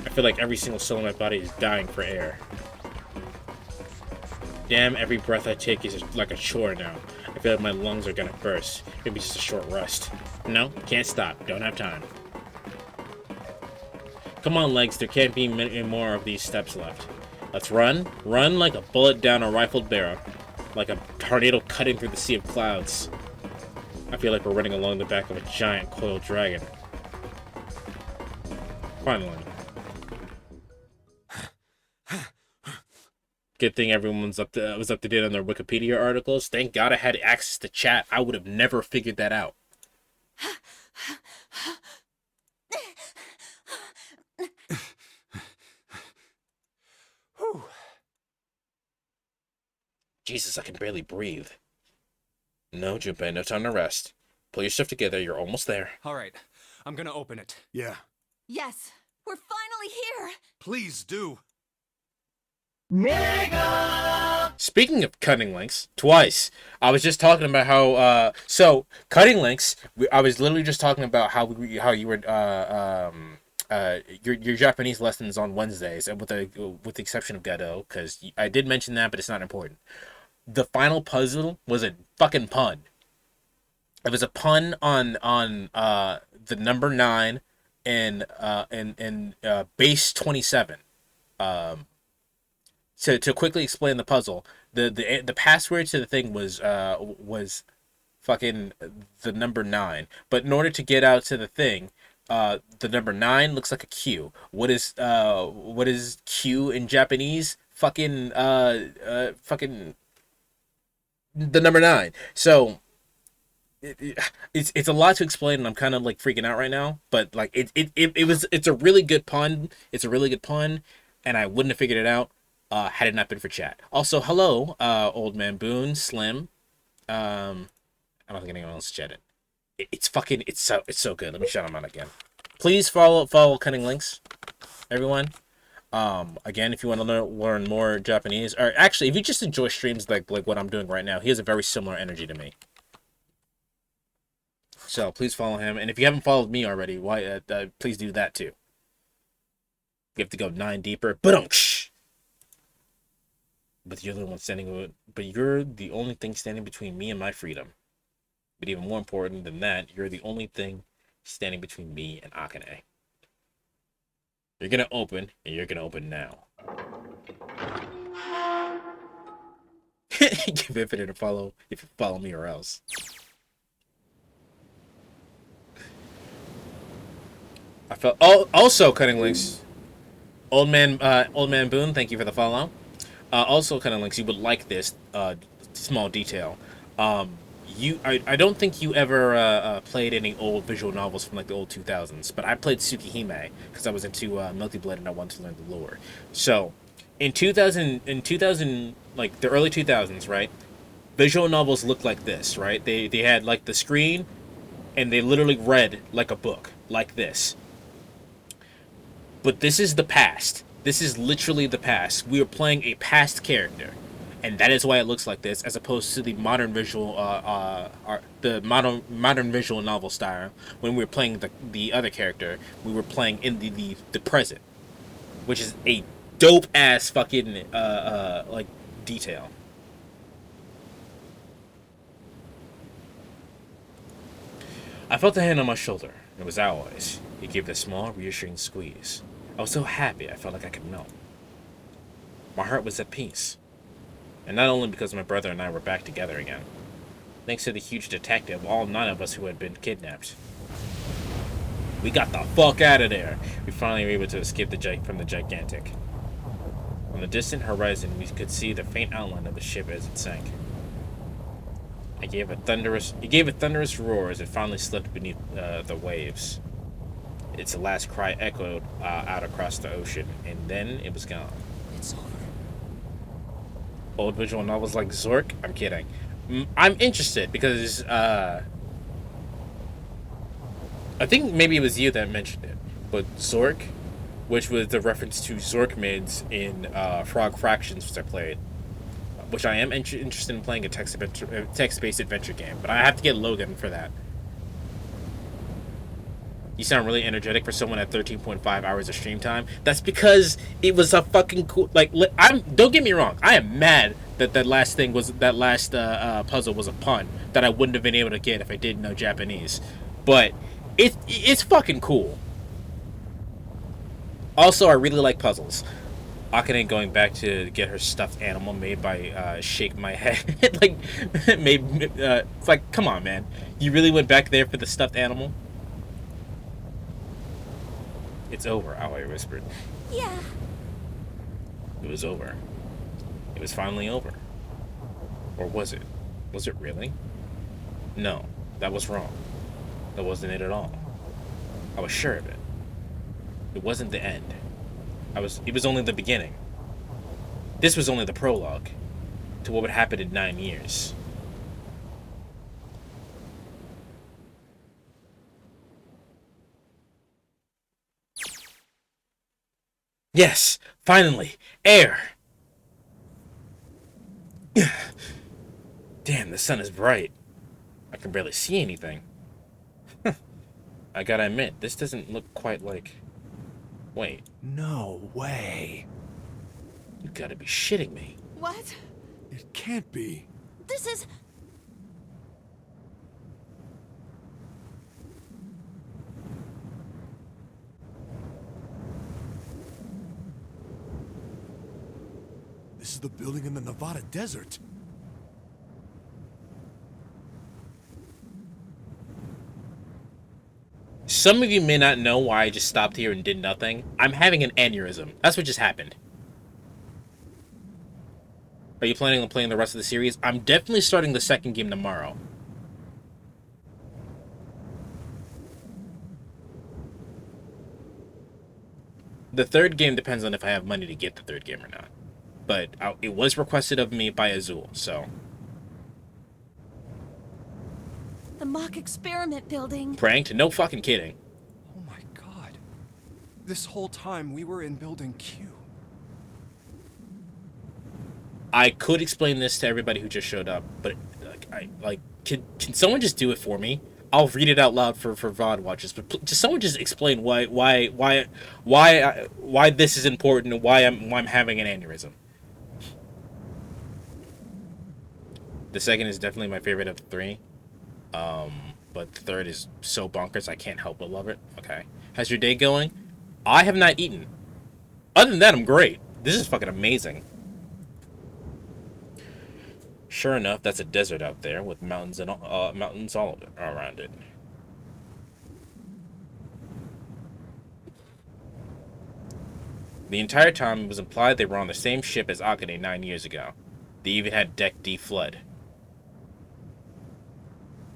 Speaker 1: I feel like every single cell in my body is dying for air. Damn, every breath I take is like a chore now. I feel like my lungs are gonna burst. Maybe just a short rest. No, can't stop. Don't have time. Come on, legs. There can't be many more of these steps left. Let's run. Run like a bullet down a rifled barrel. Like a tornado cutting through the sea of clouds. I feel like we're running along the back of a giant coiled dragon. Finally. Good thing everyone's was up to date on their Wikipedia articles. Thank God I had access to chat. I would have never figured that out. Jesus, I can barely breathe. No, Junpei, no time to rest. Pull your stuff together. You're almost there.
Speaker 7: All right, I'm gonna open it.
Speaker 4: Yeah.
Speaker 5: Yes, we're finally here.
Speaker 2: Please do.
Speaker 1: Speaking of cutting links, twice. I was just talking about how, so, cutting links, I was literally just talking about how you were, your Japanese lessons on Wednesdays, and with the exception of Gado, because I did mention that, but it's not important. The final puzzle was a fucking pun. It was a pun on the number 9 and base 27. To quickly explain the puzzle, the password to the thing was fucking the number 9. But in order to get out to the thing, the number 9 looks like a Q. What is Q in Japanese? Fucking the number 9. So it's a lot to explain, and I'm kind of like freaking out right now. But like it's a really good pun. It's a really good pun, and I wouldn't have figured it out had it not been for chat. Also, hello, Old Man Boone, Slim. I don't think anyone else chatted. It's so good. Let me shout them out again. Please follow Cutting Links, everyone. Again, if you want to learn more Japanese, or actually, if you just enjoy streams like what I'm doing right now, he has a very similar energy to me. So please follow him, and if you haven't followed me already, why? Please do that too. You have to go 9 deeper, but you're the one standing. But you're the only thing standing between me and my freedom. But even more important than that, you're the only thing standing between me and Akane. You're gonna open, and you're gonna open now. Give Infinite a follow if you follow me or else. I felt also Cutting Links. Old Man Boone, thank you for the follow. Also, kind of links, you would like this small detail. I don't think you ever played any old visual novels from like the old 2000s, but I played Tsukihime because I was into Melty Blood and I wanted to learn the lore. So, in 2000, like the early 2000s, right? Visual novels looked like this, right? They had like the screen, and they literally read like a book, like this. But this is the past. This is literally the past. We are playing a past character, and that is why it looks like this, as opposed to the modern visual, the modern visual novel style. When we were playing the other character, we were playing in the present, which is a dope ass fucking like detail. I felt a hand on my shoulder. It was Alloy's. He gave it a small, reassuring squeeze. I was so happy I felt like I could melt. My heart was at peace. And not only because my brother and I were back together again. Thanks to the huge detective, all 9 of us who had been kidnapped. We got the fuck out of there! We finally were able to escape from the gigantic. On the distant horizon, we could see the faint outline of the ship as it sank. It gave a thunderous roar as it finally slipped beneath the waves. Its last cry echoed out across the ocean, and then it was gone.
Speaker 3: It's over.
Speaker 1: Old visual novels like Zork? I'm kidding. I'm interested because I think maybe it was you that mentioned it, but Zork, which was the reference to Zorkmids in Frog Fractions, which I played. Which I am interested in playing a text-based adventure game, but I have to get Logan for that. You sound really energetic for someone at 13.5 hours of stream time. That's because it was a fucking cool. Like, don't get me wrong. I am mad that that last puzzle was a pun that I wouldn't have been able to get if I didn't know Japanese. But it's fucking cool. Also, I really like puzzles. Akane going back to get her stuffed animal made by Shake My Head. Like, it's like, come on, man. You really went back there for the stuffed animal? It's over, Aoi whispered.
Speaker 10: Yeah.
Speaker 1: It was over. It was finally over. Or was it? Was it really? No, that was wrong. That wasn't it at all. I was sure of it. It wasn't the end. It was only the beginning. This was only the prologue to what would happen in 9 years. Yes, finally, air. Damn, the sun is bright. I can barely see anything. I gotta admit, this doesn't look quite like... Wait.
Speaker 4: No way.
Speaker 1: You gotta be shitting me.
Speaker 5: What?
Speaker 4: It can't be.
Speaker 10: This is...
Speaker 4: This is the building in the Nevada desert.
Speaker 1: Some of you may not know why I just stopped here and did nothing. I'm having an aneurysm. That's what just happened. Are you planning on playing the rest of the series? I'm definitely starting the second game tomorrow. The third game depends on if I have money to get the third game or not. But it was requested of me by Azul, so...
Speaker 10: the mock experiment building.
Speaker 1: Pranked? No fucking kidding.
Speaker 7: Oh my god. This whole time we were in Building Q.
Speaker 1: I could explain this to everybody who just showed up, but can someone just do it for me? I'll read it out loud for VOD watchers, but just someone just explain why this is important and why I'm having an aneurysm. The second is definitely my favorite of the three. But the third is so bonkers I can't help but love it. Okay. How's your day going? I have not eaten. Other than that, I'm great. This is fucking amazing. Sure enough, that's a desert out there with mountains and mountains all of it around it. The entire time, it was implied they were on the same ship as Akane 9 years ago. They even had Deck D flood.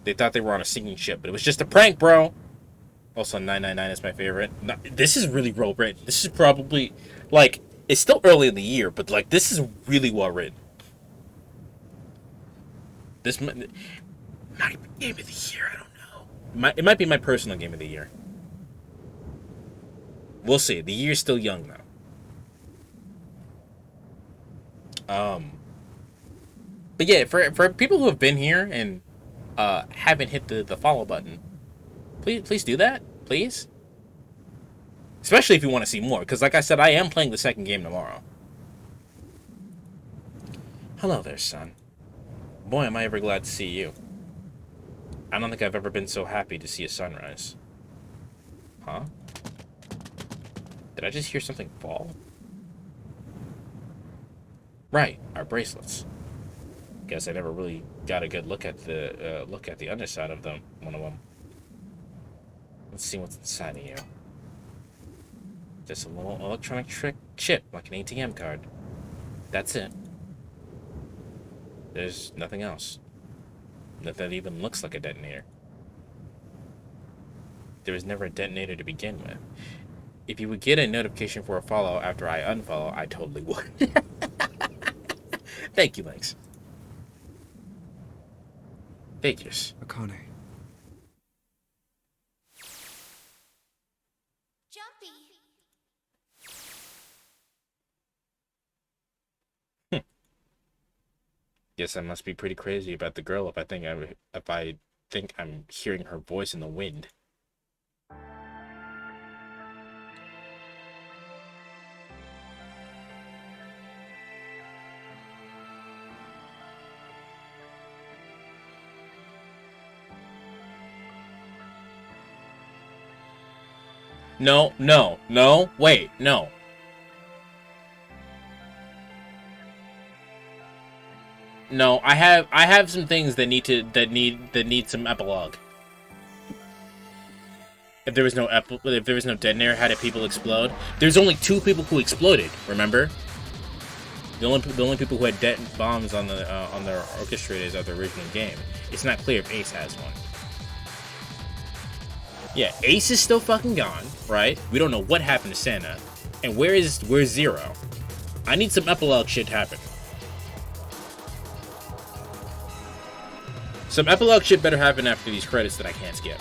Speaker 1: They thought they were on a sinking ship, but it was just a prank, bro! Also, 999 is my favorite. No, this is really well written. This is probably, like, it's still early in the year, but, like, this is really well written. This might be game of the year, I don't know. It might be my personal game of the year. We'll see. The year's still young, though. But yeah, for people who have been here and haven't hit the follow button, please do that, please. Especially if you want to see more, because like I said, I am playing the second game tomorrow. Hello there, son. Boy, am I ever glad to see you. I don't think I've ever been so happy to see a sunrise. Huh? Did I just hear something fall? Right, our bracelets. Guess I never really got a good look at the underside of them. One of them. Let's see what's inside of you. Just a little electronic chip, like an ATM card. That's it. There's nothing else. Nothing that even looks like a detonator. There was never a detonator to begin with. If you would get a notification for a follow after I unfollow, I totally would. Thank you, Lynx. Figures.
Speaker 7: Akane.
Speaker 10: Jumpy.
Speaker 1: Guess I must be pretty crazy about the girl if I think I'm hearing her voice in the wind. No, wait, no. No, I have some things that need some epilogue. If there was no detonator, how did people explode? There's only 2 people who exploded, remember? The only people who had bombs on their orchestrators of the original game. It's not clear if Ace has one. Yeah, Ace is still fucking gone, right? We don't know what happened to Santa. And where's Zero? I need some epilogue shit to happen. Some epilogue shit better happen after these credits that I can't skip.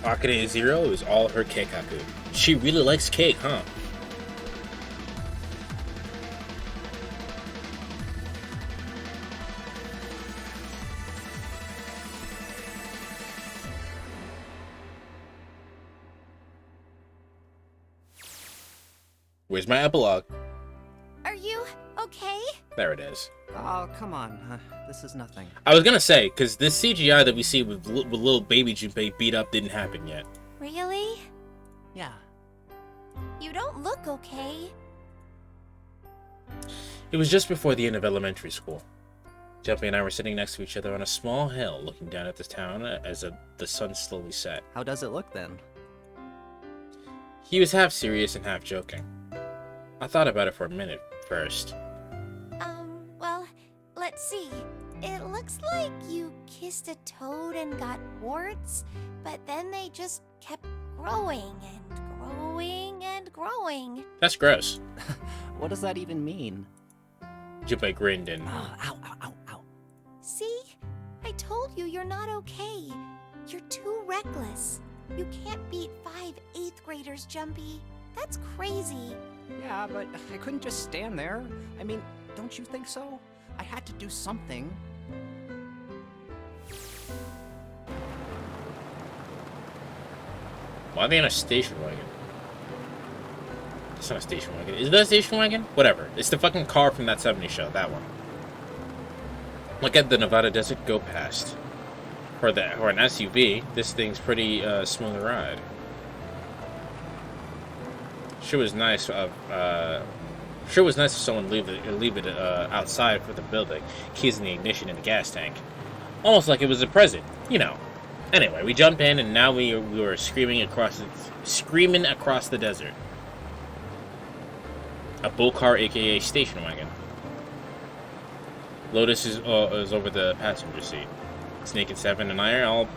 Speaker 1: Akane Zero is all her keikaku. She really likes cake, huh? Where's my epilogue?
Speaker 10: Are you okay?
Speaker 1: There it is.
Speaker 7: Oh, come on. This is nothing.
Speaker 1: I was gonna say, because this CGI that we see with little baby Junpei beat up didn't happen yet.
Speaker 10: Really?
Speaker 7: Yeah.
Speaker 10: You don't look okay.
Speaker 1: It was just before the end of elementary school. Junpei and I were sitting next to each other on a small hill, looking down at the town as the sun slowly set.
Speaker 7: How does it look then?
Speaker 1: He was half serious and half joking. I thought about it for a minute first.
Speaker 10: Well, let's see. It looks like you kissed a toad and got warts, but then they just kept growing and growing and growing.
Speaker 1: That's gross.
Speaker 7: What does that even mean?
Speaker 1: Junpei grinned and...
Speaker 7: Ow, ow, ow, ow.
Speaker 10: See? I told you you're not okay. You're too reckless. You can't beat 5 8th graders, Jumpy. That's crazy.
Speaker 7: Yeah, but I couldn't just stand there. I mean, don't you think so? I had to do something.
Speaker 1: Why are they in a station wagon? It's not a station wagon. Is that a station wagon? Whatever. It's the fucking car from that 70s show. That one. Look at the Nevada desert go past. For an SUV, this thing's pretty smooth to ride. Sure was nice. Sure was nice if someone leave it outside for the building, keys in the ignition in the gas tank, almost like it was a present, you know. Anyway, we jump in and now we were screaming across the desert. A bull car, aka station wagon. Lotus is over the passenger seat. Snake and Seven and I are all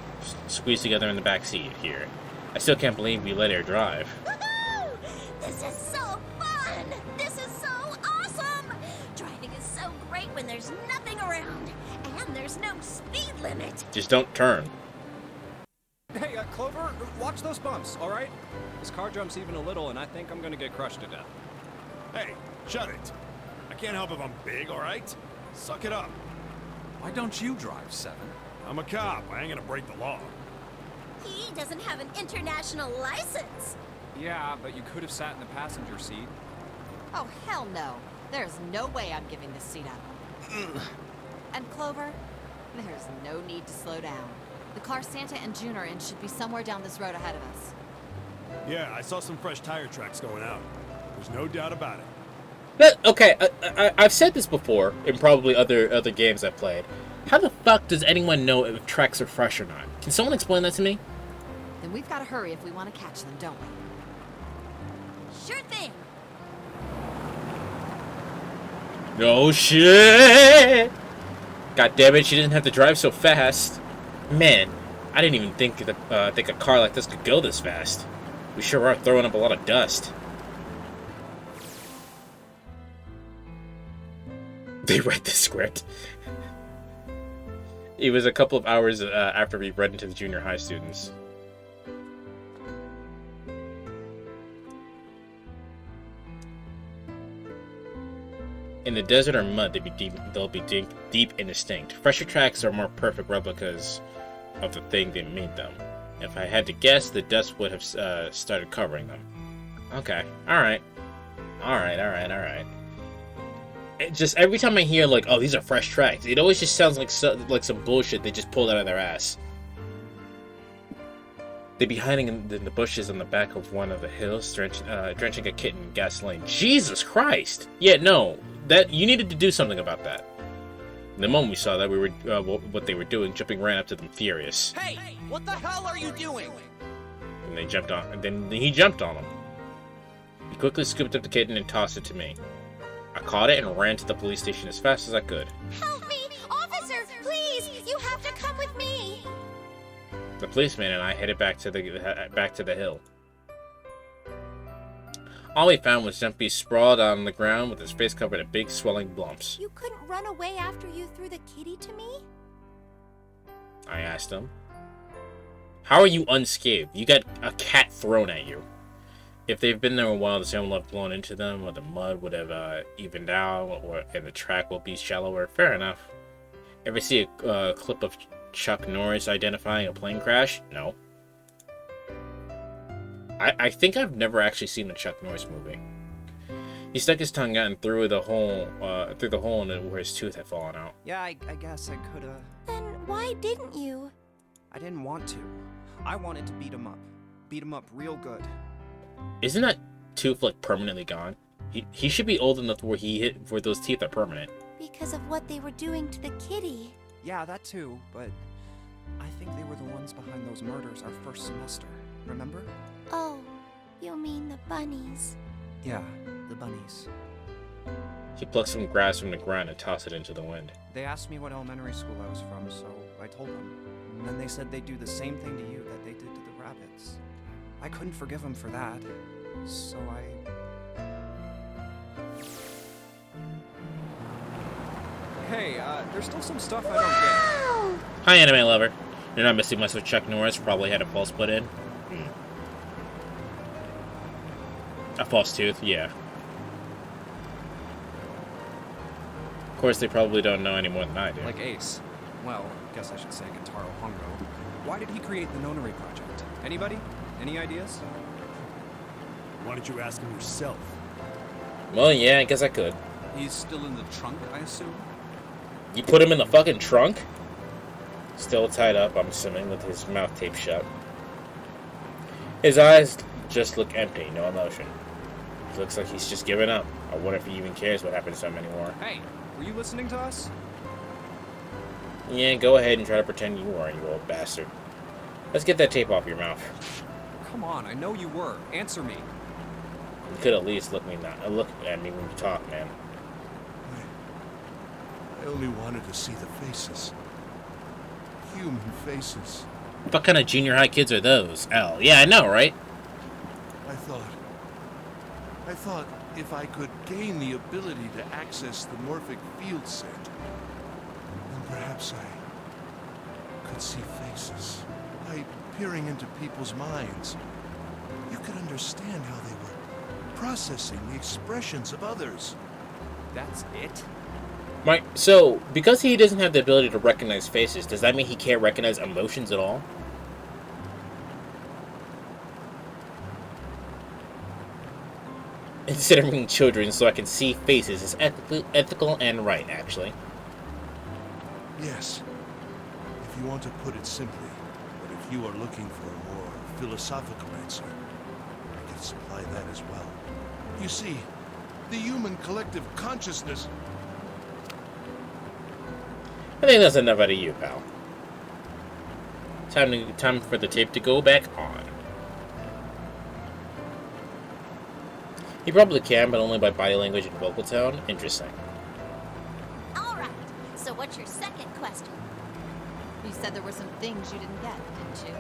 Speaker 1: squeezed together in the back seat here. I still can't believe we let her drive.
Speaker 10: Woohoo! This is so fun! This is so awesome! Driving is so great when there's nothing around, and there's no speed limit.
Speaker 1: Just don't turn.
Speaker 7: Hey, Clover, watch those bumps, all right? This car jumps even a little, and I think I'm gonna get crushed to death.
Speaker 4: Hey, shut it. I can't help if I'm big, all right? Suck it up.
Speaker 2: Why don't you drive, Seven?
Speaker 4: I'm a cop. I ain't gonna break the law.
Speaker 10: He doesn't have an international license.
Speaker 7: Yeah, but you could have sat in the passenger seat.
Speaker 5: Oh, hell no. There's no way I'm giving this seat up. And Clover, there's no need to slow down. The car Santa and June are in should be somewhere down this road ahead of us.
Speaker 4: Yeah, I saw some fresh tire tracks going out. There's no doubt about it.
Speaker 1: But, okay, I've said this before in probably other games I've played. How the fuck does anyone know if tracks are fresh or not? Can someone explain that to me?
Speaker 5: Then we've got to hurry if we want to catch them, don't we?
Speaker 10: Sure thing.
Speaker 1: No shit! God damn it, she didn't have to drive so fast. Man, I didn't even think a car like this could go this fast. We sure are throwing up a lot of dust. They read the script. It was a couple of hours after we read into the junior high students. In the desert or mud, they'll be deep and distinct. Fresher tracks are more perfect replicas of the thing that made them. If I had to guess, the dust would have started covering them. Okay, alright. Alright. Just every time I hear, like, oh, these are fresh tracks, it always just sounds like some bullshit they just pulled out of their ass. They'd be hiding in the bushes on the back of one of the hills, drenching a kitten in gasoline. Jesus Christ! Yeah, no, that you needed to do something about that. The moment we saw that, we were what they were doing, jumping right up to them, furious.
Speaker 8: Hey, what the hell are you doing?
Speaker 1: And they jumped on, and then he jumped on them. He quickly scooped up the kitten and tossed it to me. I caught it and ran to the police station as fast as I could.
Speaker 10: Help me! Officer, please! You have to come with me!
Speaker 1: The policeman and I headed back to the hill. All we found was Jumpy sprawled on the ground with his face covered in big swelling bumps.
Speaker 10: You couldn't run away after you threw the kitty to me?
Speaker 1: I asked him. How are you unscathed? You got a cat thrown at you. If they've been there a while, the sand will have blown into them, or the mud would have evened out, and the track will be shallower. Fair enough. Ever see a clip of Chuck Norris identifying a plane crash? No. I think I've never actually seen a Chuck Norris movie. He stuck his tongue out and through the hole where his tooth had fallen out.
Speaker 7: Yeah, I guess I could've...
Speaker 10: Then why didn't you?
Speaker 7: I didn't want to. I wanted to beat him up. Beat him up real good.
Speaker 1: Isn't that tooth, like, permanently gone? He should be old enough where those teeth are permanent.
Speaker 10: Because of what they were doing to the kitty.
Speaker 7: Yeah, that too, but I think they were the ones behind those murders our first semester. Remember?
Speaker 10: Oh, you mean the bunnies.
Speaker 7: Yeah, the bunnies.
Speaker 1: He plucked some grass from the ground and tossed it into the wind.
Speaker 7: They asked me what elementary school I was from, so I told them. And then they said they'd do the same thing to you that they did to the rabbits. I couldn't forgive them for that, so Hey, there's still some stuff I don't get.
Speaker 1: Hi, anime lover. You're not missing much with Chuck Norris. Probably had a false put in. A false tooth, yeah. Of course, they probably don't know any more than I do.
Speaker 7: Like Ace. Well, guess I should say Guitaro Hongo. Why did he create the Nonary Project? Anybody? Any ideas?
Speaker 4: Why don't you ask him yourself?
Speaker 1: Well, yeah, I guess I could.
Speaker 2: He's still in the trunk, I assume?
Speaker 1: You put him in the fucking trunk? Still tied up, I'm assuming, with his mouth taped shut. His eyes just look empty, no emotion. It looks like he's just given up. I wonder if he even cares what happens to him anymore.
Speaker 7: Hey, were you listening to us?
Speaker 1: Yeah, go ahead and try to pretend you weren't, you old bastard. Let's get that tape off your mouth.
Speaker 7: Come on, I know you were. Answer me.
Speaker 1: You could at least look at me when you talk, man.
Speaker 6: I only wanted to see the faces. Human faces.
Speaker 1: What kind of junior high kids are those, Al? Yeah, I know, right?
Speaker 6: I thought if I could gain the ability to access the morphic field set, then perhaps I could see faces. By peering into people's minds, you could understand how they were processing the expressions of others.
Speaker 7: That's it?
Speaker 1: Right, so, because he doesn't have the ability to recognize faces, does that mean he can't recognize emotions at all? Considering children so I can see faces is ethical and right, actually.
Speaker 6: Yes, if you want to put it simply, but if you are looking for a more philosophical answer, I can supply that as well. You see, the human collective consciousness...
Speaker 1: I think that's enough out of you, pal. Time for the tape to go back on. He probably can, but only by body language and vocal tone. Interesting.
Speaker 10: All right. So what's your second question?
Speaker 5: You said there were some things you didn't get, didn't you?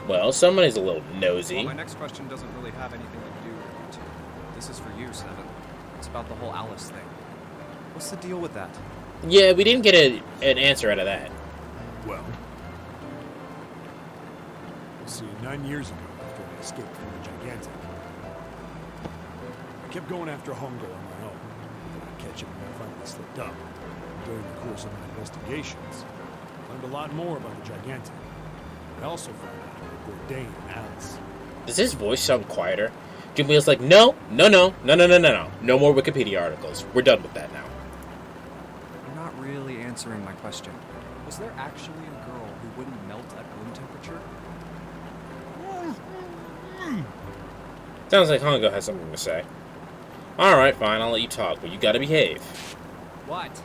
Speaker 1: Well, somebody's a little nosy.
Speaker 7: Well, my next question doesn't really have anything to do with you two. This is for you, Seven. It's about the whole Alice thing. What's the deal with that?
Speaker 1: Yeah, we didn't get an answer out of that.
Speaker 4: Well, see, 9 years ago, after I escaped from the Gigantic, I kept going after Hongo on my own. Didn't catch him when I finally slipped up. During the course of my investigations, I learned a lot more about the Gigantic. I also found out about Bourdain and Alice.
Speaker 1: Does his voice sound quieter? Julia's like, no more Wikipedia articles. We're done with that now.
Speaker 7: You're not really answering my question. Was there actually a girl who wouldn't melt at room temperature?
Speaker 1: Sounds like Hongo has something to say. Alright, fine, I'll let you talk, but you gotta behave.
Speaker 7: What?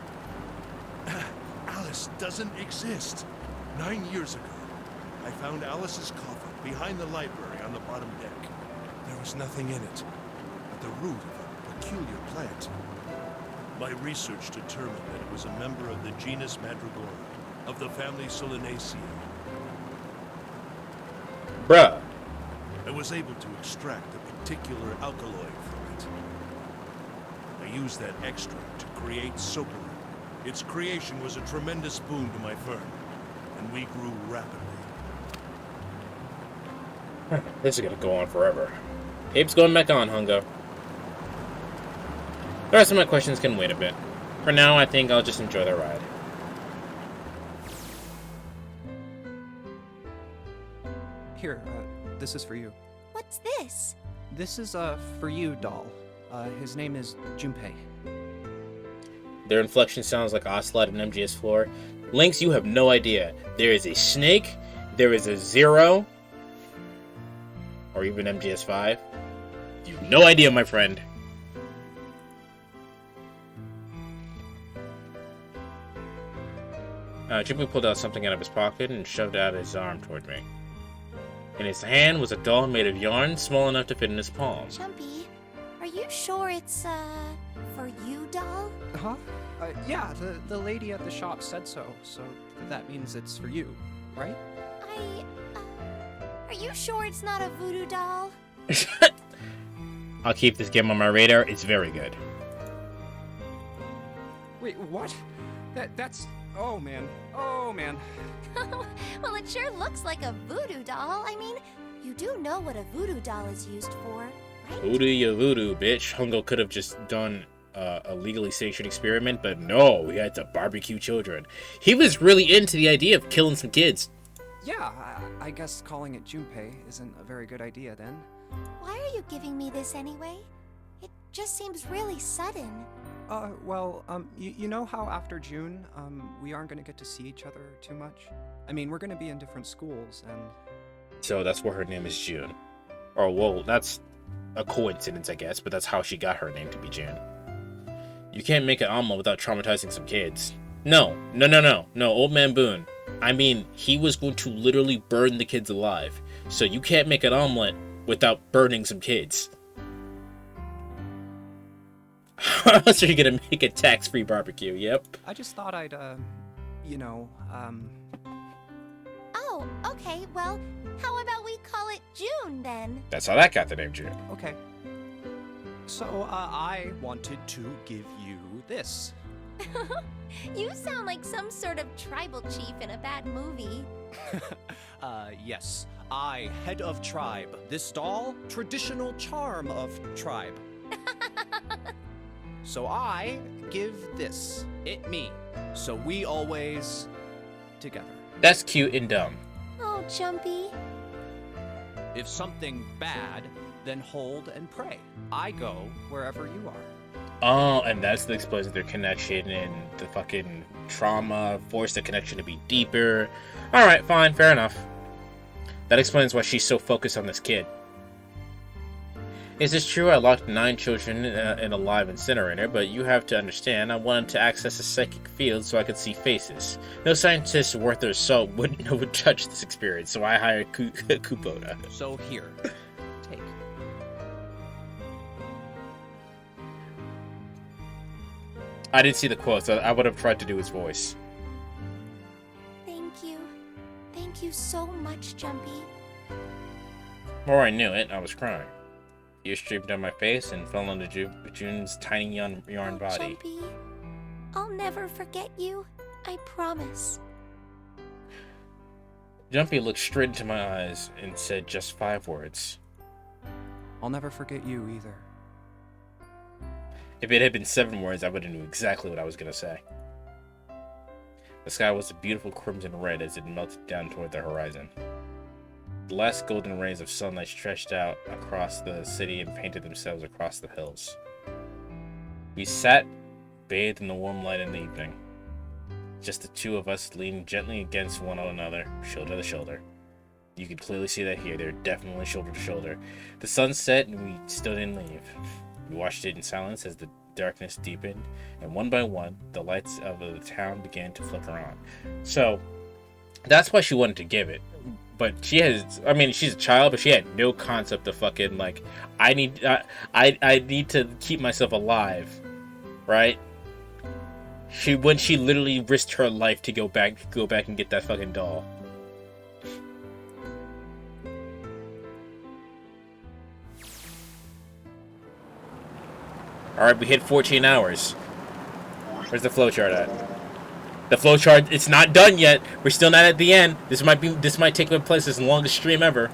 Speaker 6: Alice doesn't exist. 9 years ago, I found Alice's coffin behind the library on the bottom deck. There was nothing in it but the root of a peculiar plant. My research determined that it was a member of the genus Mandragora, of the family Solanaceae.
Speaker 1: Bruh.
Speaker 6: I was able to extract a particular alkaloid from it. I used that extract to create Soparin. Its creation was a tremendous boon to my firm, and we grew rapidly.
Speaker 1: This is gonna go on forever. Tape's going back on, Hongo. The rest of my questions can wait a bit. For now, I think I'll just enjoy the ride.
Speaker 7: Here, this is for you.
Speaker 10: What's this?
Speaker 7: This is a for you doll. His name is Junpei.
Speaker 1: Their inflection sounds like Ocelot and MGS4. Lynx, you have no idea. There is a snake, there is a zero, or even MGS5. You have no idea, my friend. Junpei pulled out something out of his pocket and shoved out his arm toward me. In his hand was a doll made of yarn small enough to fit in his palm.
Speaker 10: Jumpy, are you sure it's, for you, doll?
Speaker 7: Huh? Yeah, the lady at the shop said so that means it's for you, right?
Speaker 10: Are you sure it's not a voodoo doll?
Speaker 1: I'll keep this game on my radar. It's very good.
Speaker 7: Wait, what? That's... Oh, man.
Speaker 10: Well, it sure looks like a voodoo doll. I mean, you do know what a voodoo doll is used for, right?
Speaker 1: Voodoo ya voodoo, bitch. Hongo could have just done a legally sanctioned experiment, but no, he had to barbecue children. He was really into the idea of killing some kids.
Speaker 7: Yeah, I guess calling it Junpei isn't a very good idea then.
Speaker 10: Why are you giving me this anyway? It just seems really sudden.
Speaker 7: Well, you know how after June, we aren't gonna get to see each other too much? I mean, we're gonna be in different schools, and...
Speaker 1: So that's where her name is June. Or, well, that's a coincidence, I guess, but that's how she got her name to be June. You can't make an omelet without traumatizing some kids. No, Old Man Boone. I mean, he was going to literally burn the kids alive. So you can't make an omelet without burning some kids. How else are you gonna make a tax-free barbecue? Yep.
Speaker 7: I just thought I'd,
Speaker 10: Oh, okay, well, how about we call it June then?
Speaker 1: That's how that got the name June.
Speaker 7: Okay. So, I wanted to give you this.
Speaker 10: You sound like some sort of tribal chief in a bad movie.
Speaker 7: Yes. I, head of tribe. This doll, traditional charm of tribe. So I give this. It me. So we always together.
Speaker 1: That's cute and dumb.
Speaker 10: Oh, Jumpy.
Speaker 7: If something bad, then hold and pray. I go wherever you are.
Speaker 1: Oh, and that's the explains their connection and the fucking trauma forced the connection to be deeper. Alright, fine, fair enough. That explains why she's so focused on this kid. Is it true I locked 9 children in a live incinerator, but you have to understand I wanted to access a psychic field so I could see faces. No scientist worth their salt would touch this experience, so I hired Kubota.
Speaker 7: So here, take.
Speaker 1: I didn't see the quotes. I would have tried to do his voice.
Speaker 10: Thank you. Thank you so much, Jumpy.
Speaker 1: Before I knew it, I was crying. Tears streamed down my face and fell onto June's tiny yarn body.
Speaker 10: Jumpy, I'll never forget you. I promise.
Speaker 1: Jumpy looked straight into my eyes and said just 5 words.
Speaker 7: I'll never forget you either.
Speaker 1: If it had been 7 words, I would have knew exactly what I was going to say. The sky was a beautiful crimson red as it melted down toward the horizon. The last golden rays of sunlight stretched out across the city and painted themselves across the hills. We sat, bathed in the warm light in the evening. Just the 2 of us leaning gently against one another, shoulder to shoulder. You could clearly see that here. They're definitely shoulder to shoulder. The sun set and we still didn't leave. We watched it in silence as the darkness deepened, and one by one, the lights of the town began to flicker on. So, that's why she wanted to give it. But she has, I mean, she's a child, but she had no concept of fucking, like, I need to keep myself alive, right? When she literally risked her life to go back and get that fucking doll. Alright, we hit 14 hours. Where's the flowchart at? The flowchart, it's not done yet. We're still not at the end. This might take place as the longest stream ever.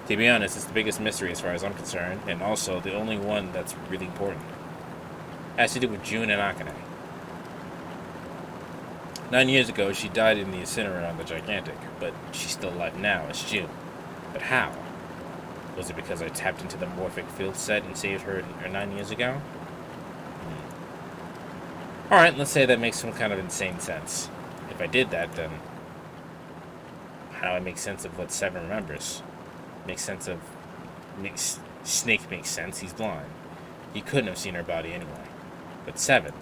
Speaker 1: To be honest, it's the biggest mystery as far as I'm concerned, and also the only one that's really important. It has to do with June and Akane. 9 years ago, she died in the incinerator on the Gigantic, but she's still alive now as June. But how? Was it because I tapped into the morphic field set and saved her 9 years ago? Alright, let's say that makes some kind of insane sense. If I did that, then how do I make sense of what 7 remembers? Snake makes sense, he's blind. He couldn't have seen her body anyway. But 7,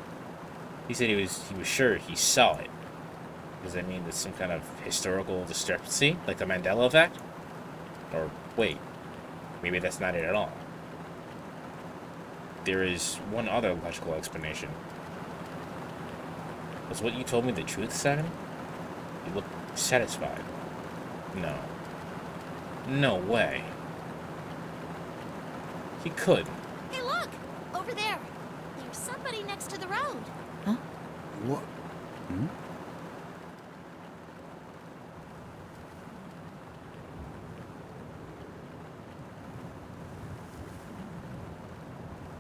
Speaker 1: he said he was sure he saw it. Does that mean there's some kind of historical discrepancy, like the Mandela effect? Or wait, maybe that's not it at all. There is one other logical explanation. Was what you told me the truth, 7? You look satisfied. No. No way. He could.
Speaker 10: Hey, look! Over there. There's somebody next to the road.
Speaker 8: Huh? What? Hmm?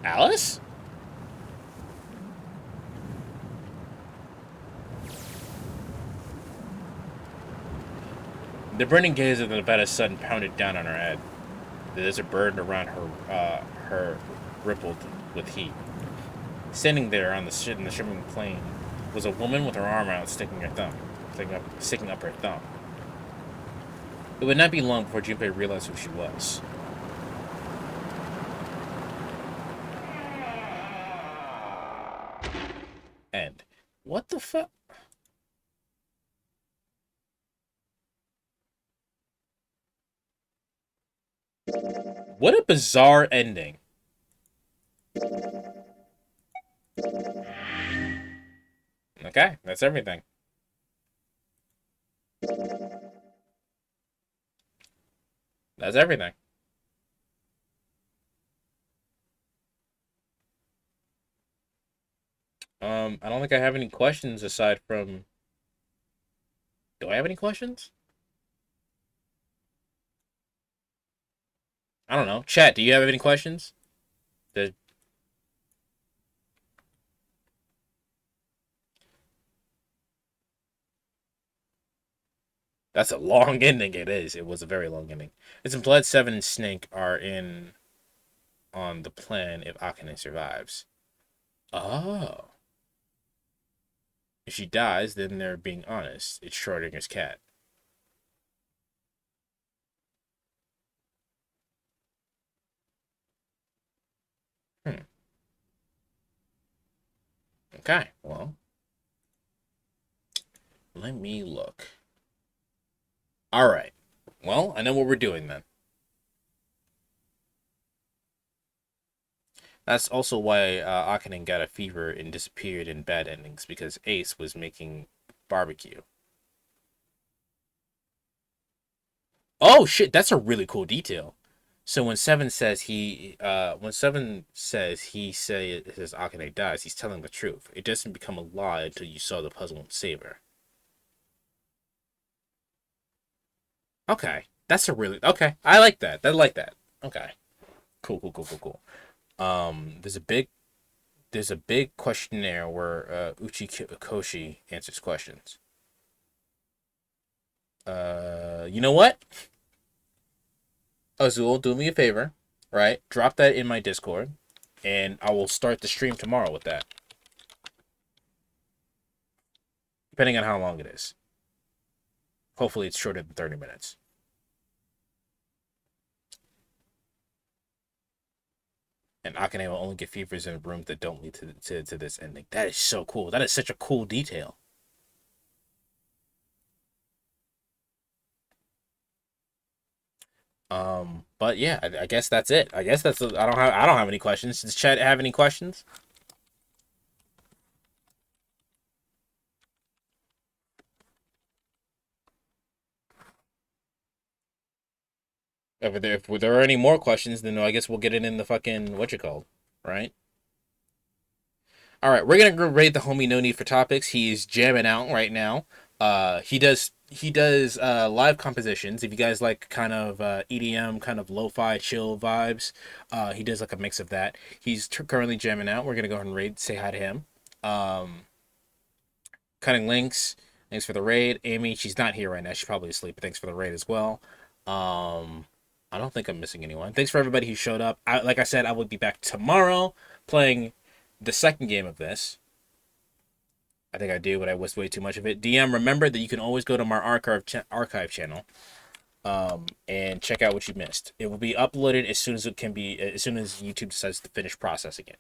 Speaker 1: Alice? The burning gaze of the Nevada's sun pounded down on her head. The desert burdened around her rippled with heat. Standing there on in the shimmering plain was a woman with her arm out, sticking up her thumb. It would not be long before Junpei realized who she was. End. What the fuck? What a bizarre ending. Okay, that's everything. That's everything. I don't think I have any questions aside from... Do I have any questions? I don't know. Chat, do you have any questions? That's a long ending, it is. It was a very long ending. It's implied Seven and Snake are in on the plan if Akane survives. Oh. If she dies, then they're being honest. It's Schrodinger's cat. Okay, well. Let me look. Alright. Well, I know what we're doing then. That's also why Akane got a fever and disappeared in bad endings, because Ace was making barbecue. Oh shit, that's a really cool detail. So when Seven says he says Akane dies, he's telling the truth. It doesn't become a lie until you solve the puzzle and save her. Okay, that's a really okay. I like that. I like that. Okay, cool, cool, cool, cool, cool. There's a big questionnaire where Uchi Koshi answers questions. You know what? Azul, do me a favor, right? Drop that in my Discord, and I will start the stream tomorrow with that. Depending on how long it is. Hopefully it's shorter than 30 minutes. And Akane will only get fevers in rooms that don't lead to this ending. That is so cool. That is such a cool detail. But yeah, I guess that's it. I guess that's I don't have any questions. Does Chad have any questions? If there are any more questions, then I guess we'll get it in the fucking what you call, right? All right, we're gonna go rate the homie No Need for Topics. He's jamming out right now. He does live compositions. If you guys like kind of EDM, kind of lo-fi chill vibes, he does like a mix of that. He's currently jamming out. We're gonna go ahead and raid, say hi to him. Cutting links. Thanks for the raid, Amy. She's not here right now. She's probably asleep. But thanks for the raid as well. I don't think I'm missing anyone. Thanks for everybody who showed up. Like I said, I will be back tomorrow playing the second game of this. I think I do, but I was way too much of it. DM, remember that you can always go to my archive channel and check out what you missed. It will be uploaded as soon as it can be, as soon as YouTube decides to finish processing it.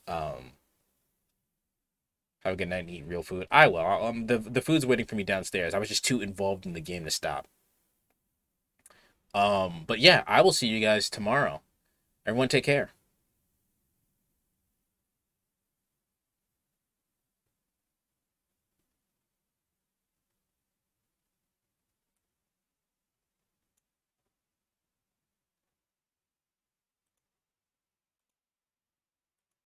Speaker 1: Have a good night and eat real food. I will. The food's waiting for me downstairs. I was just too involved in the game to stop. But yeah, I will see you guys tomorrow. Everyone take care.